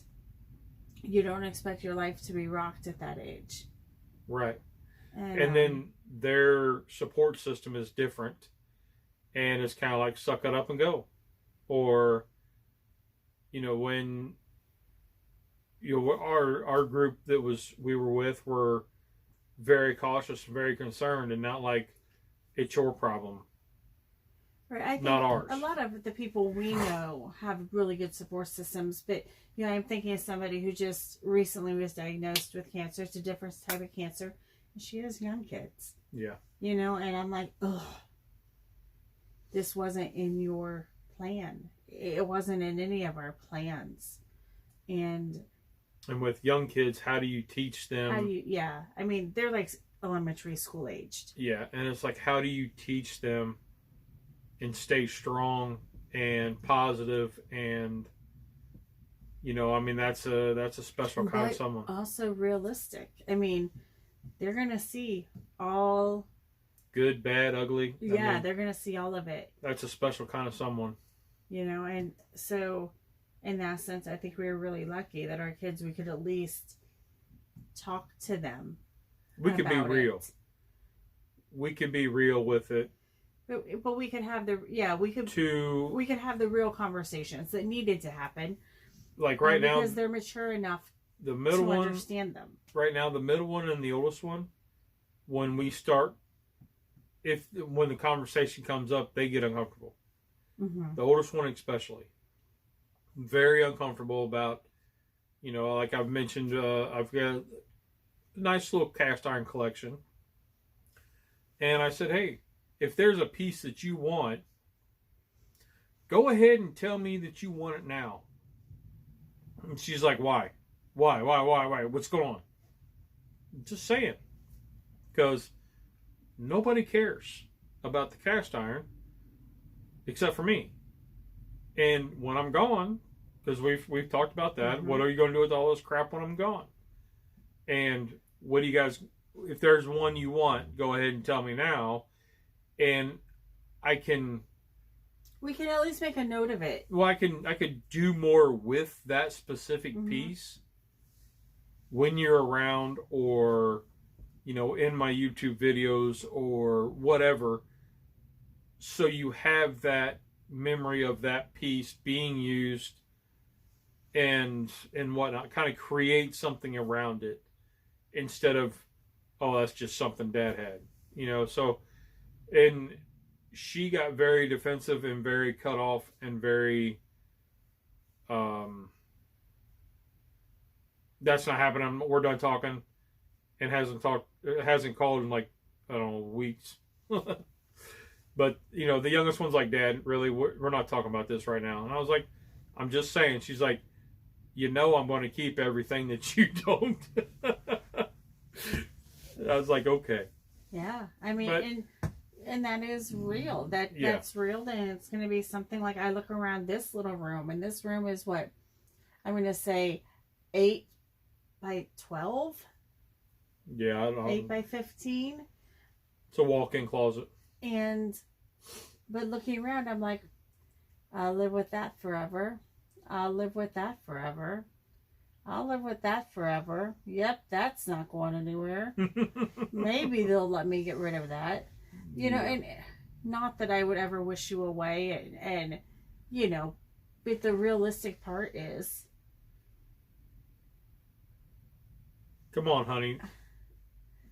you don't expect your life to be rocked at that age. Right. And then their support system is different. And it's kind of like, suck it up and go. Or, you know, when, you know, our group that we were with were very cautious, very concerned, and not like, it's your problem. Right, I think not ours. A lot of the people we know have really good support systems, but, you know, I'm thinking of somebody who just recently was diagnosed with cancer. It's a different type of cancer, and she has young kids. Yeah. You know, and I'm like, ugh. This wasn't in your plan. It wasn't in any of our plans. And with young kids, how do you teach them? Yeah. I mean, they're like elementary school aged. Yeah. And it's like, how do you teach them and stay strong and positive? And, you know, I mean, that's a special kind of someone. Also realistic. I mean, they're going to see all... good, bad, ugly. Yeah, I mean, they're going to see all of it. That's a special kind of someone. You know, and so in that sense, I think we were really lucky that our kids, we could at least talk to them. We could be real. We could be real with it. But we could have we could have the real conversations that needed to happen. Like right now, because they're mature enough the middle to one, understand them. Right now, the middle one and the oldest one, when we start, when the conversation comes up, they get uncomfortable. Mm-hmm. The oldest one especially. Very uncomfortable about, you know, like I've mentioned, I've got a nice little cast iron collection. And I said, hey, if there's a piece that you want, go ahead and tell me that you want it now. And she's like, why? Why? What's going on? Just saying. Because nobody cares about the cast iron except for me. And when I'm gone, because we've talked about that, mm-hmm. What are you going to do with all this crap when I'm gone? And what do you guys, if there's one you want, go ahead and tell me now. And I can... We can at least make a note of it. Well, I could do more with that specific piece when you're around, or, you know, in my YouTube videos or whatever. So you have that memory of that piece being used and whatnot, kind of create something around it instead of, oh, that's just something Dad had, you know. So, and she got very defensive and very cut off and very that's not happening, we're done talking, and hasn't called in like, I don't know, weeks. But, you know, the youngest one's like, Dad, really, we're not talking about this right now. And I was like, I'm just saying. She's like, you know, I'm going to keep everything that you don't. I was like, okay. Yeah. I mean, and that is real. That's real. And it's going to be something like, I look around this little room, and this room is what? I'm going to say 8 by 12? Yeah. I don't know. 8 by 15? It's a walk-in closet. But looking around, I'm like, I'll live with that forever. I'll live with that forever. I'll live with that forever. Yep, that's not going anywhere. Maybe they'll let me get rid of that. You know, and not that I would ever wish you away, and you know, but the realistic part is... Come on, honey.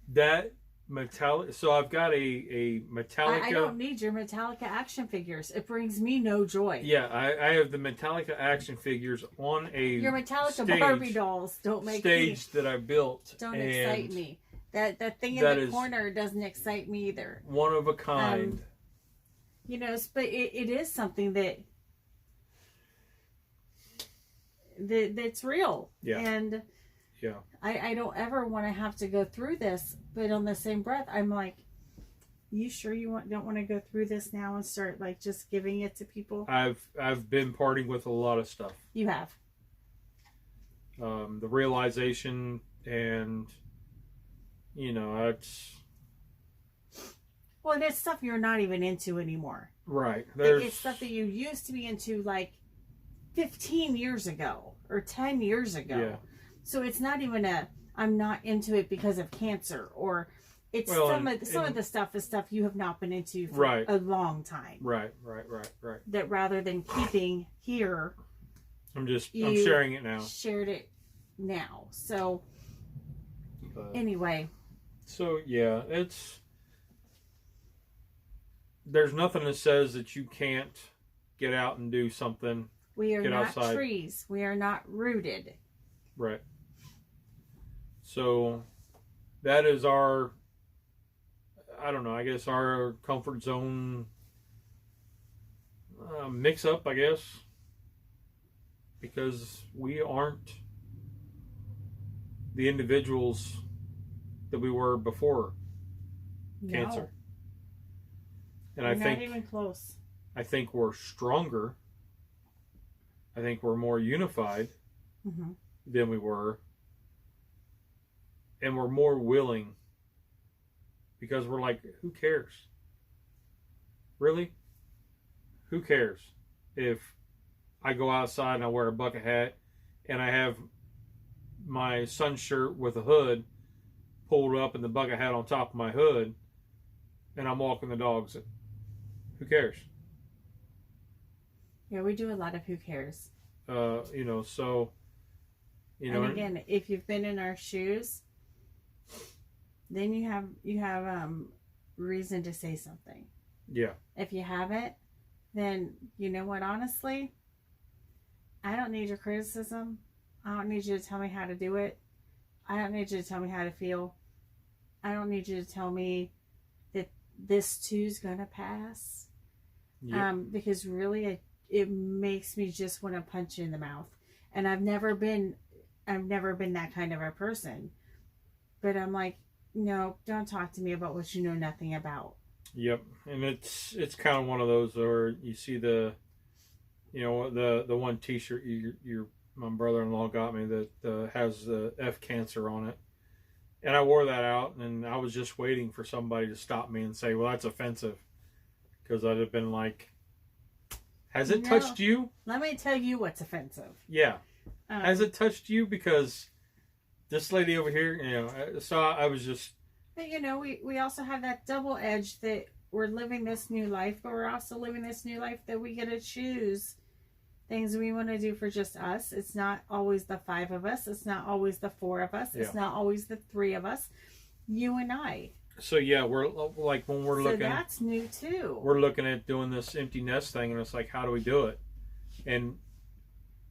That... Metallic. So I've got a Metallica. I don't need your Metallica action figures. It brings me no joy. Yeah, I have the Metallica action figures on a your Metallica Barbie dolls don't make stage that I built. Don't excite me. That thing in the corner doesn't excite me either. One of a kind. You know, but it is something that's real. Yeah. And yeah, I don't ever want to have to go through this, but on the same breath, I'm like, you sure you don't want to go through this now and start like just giving it to people? I've been parting with a lot of stuff. You have. The realization, and you know, it's... Well, and it's stuff you're not even into anymore. Right. It's stuff that you used to be into like 15 years ago or 10 years ago. Yeah. So it's not even I'm not into it because of cancer, or it's some of the stuff is stuff you have not been into for a long time. Right. That rather than keeping here, I'm sharing it now. Shared it now. So anyway. So yeah, there's nothing that says that you can't get out and do something. We are not outside. Trees. We are not rooted. Right. So that is our, I don't know, I guess our comfort zone mix up, I guess, because we aren't the individuals that we were before cancer. And we're not even close. I think we're stronger. I think we're more unified than we were. And we're more willing, because we're like, who cares? Really? Who cares if I go outside and I wear a bucket hat and I have my sun shirt with a hood pulled up and the bucket hat on top of my hood and I'm walking the dogs? Who cares? Yeah, we do a lot of who cares. You know, so, you know. And again, if you've been in our shoes, then you have reason to say something. Yeah. If you haven't, then you know what, honestly, I don't need your criticism. I don't need you to tell me how to do it. I don't need you to tell me how to feel. I don't need you to tell me that this too's gonna pass. Yep. Because really it makes me just want to punch you in the mouth. And I've never been that kind of a person. But I'm like, no, don't talk to me about what you know nothing about. Yep. And it's kind of one of those where you see the one t-shirt my brother-in-law got me that has the F cancer on it. And I wore that out, and I was just waiting for somebody to stop me and say, well, that's offensive. Because I'd have been like, has it touched you? Let me tell you what's offensive. Yeah. Has it touched you? Because this lady over here, you know, so I was just... But, you know, we also have that double edge that we're living this new life, but we're also living this new life that we get to choose things we want to do for just us. It's not always the 5 of us. It's not always the 4 of us. It's not always the 3 of us. You and I. So, yeah, we're like when we're looking... So that's new, too. We're looking at doing this empty nest thing, and it's like, how do we do it? And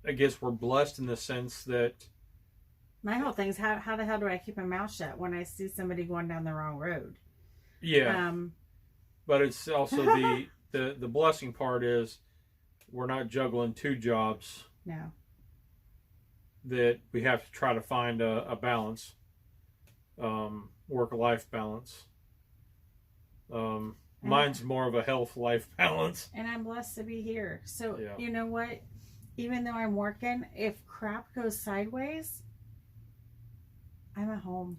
I guess we're blessed in the sense that... My whole thing is, how the hell do I keep my mouth shut when I see somebody going down the wrong road? Yeah. But it's also the blessing part is we're not juggling 2 jobs. No. That we have to try to find a balance, work-life balance. Mine's more of a health-life balance. And I'm blessed to be here. So, you know what? Even though I'm working, if crap goes sideways, I'm at home.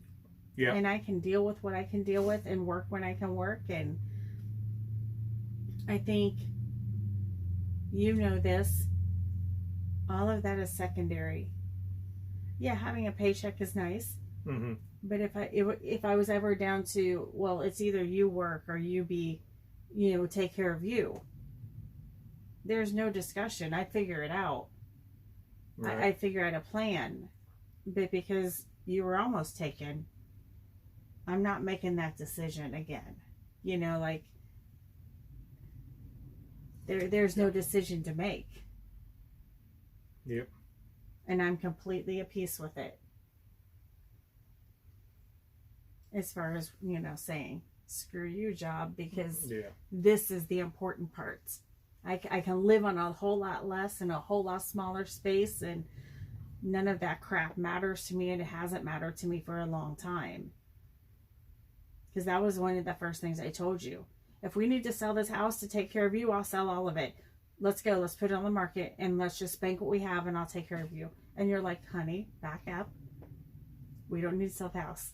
Yeah. And I can deal with what I can deal with and work when I can work. And I think, you know this, all of that is secondary. Yeah, having a paycheck is nice. Mm-hmm. But if I was ever down to, well, it's either you work or you be, you know, take care of you. There's no discussion. I figure it out. Right. I figure out a plan. But because you were almost taken, I'm not making that decision again. You know, like, there's no decision to make. Yep. And I'm completely at peace with it. As far as, you know, saying, screw you, job, because this is the important parts. I can live on a whole lot less in a whole lot smaller space, and none of that crap matters to me, and it hasn't mattered to me for a long time. Because that was one of the first things I told you. If we need to sell this house to take care of you, I'll sell all of it. Let's go. Let's put it on the market, and let's just bank what we have, and I'll take care of you. And you're like, honey, back up. We don't need to sell the house.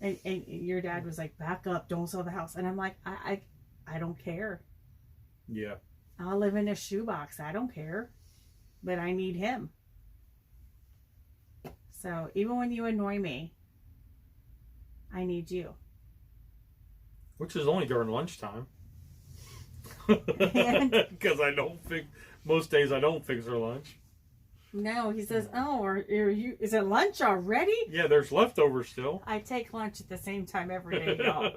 and your dad was like, back up. Don't sell the house. And I'm like, I don't care. Yeah. I'll live in a shoebox. I don't care. But I need him. So even when you annoy me, I need you. Which is only during lunchtime. Because most days I don't fix her lunch. No, he says, oh, is it lunch already? Yeah, there's leftovers still. I take lunch at the same time every day, y'all.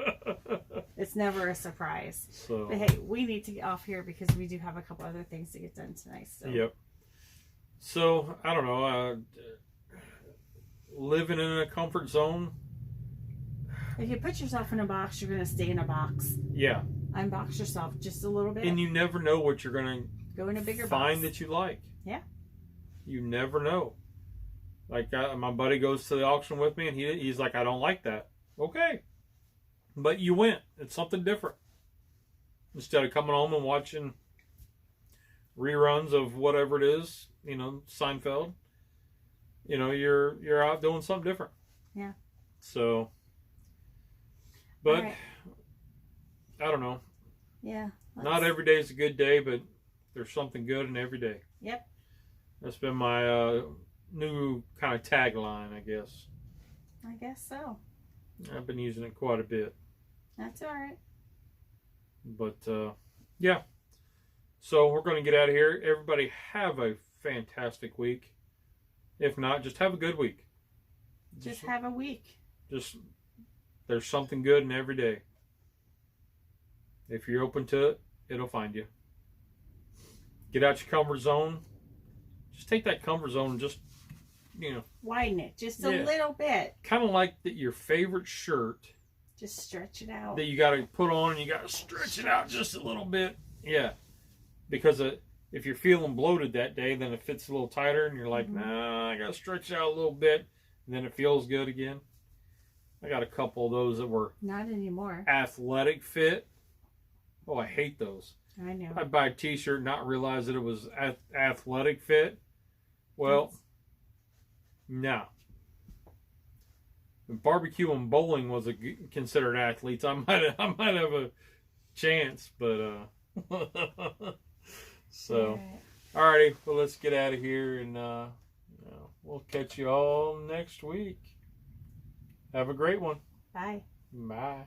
It's never a surprise. So. But hey, we need to get off here because we do have a couple other things to get done tonight. So. Yep. So, I don't know. Living in a comfort zone. If you put yourself in a box, you're going to stay in a box. Yeah. Unbox yourself just a little bit. And you never know what you're going to go in a bigger find box that you like. Yeah. You never know. Like, my buddy goes to the auction with me, and he's like, I don't like that. Okay. But you went. It's something different. Instead of coming home and watching reruns of whatever it is, you know, Seinfeld, you know, you're out doing something different. Yeah. So, but right. I don't know. Yeah. Not every day is a good day, but there's something good in every day. Yep. That's been my new kind of tagline, I guess. I guess so. I've been using it quite a bit. That's all right. But, yeah. So we're going to get out of here. Everybody have a fantastic week. If not, just have a good week. Just have a week. There's something good in every day. If you're open to it, it'll find you. Get out your comfort zone. Just take that comfort zone and just, you know. Widen it just a little bit. Kind of like your favorite shirt. Just stretch it out. That you got to put on and you got to stretch it out just a little bit. Yeah. Because if you're feeling bloated that day, then it fits a little tighter and you're like, nah, I got to stretch it out a little bit. And then it feels good again. I got a couple of those that were not anymore. Athletic fit. Oh, I hate those. I know. I'd buy a t-shirt and not realize that it was athletic fit. Well, no. if barbecue and bowling was considered athletes, I might have a chance, but so alrighty, well, let's get out of here, and we'll catch you all next week. Have a great one. Bye. Bye.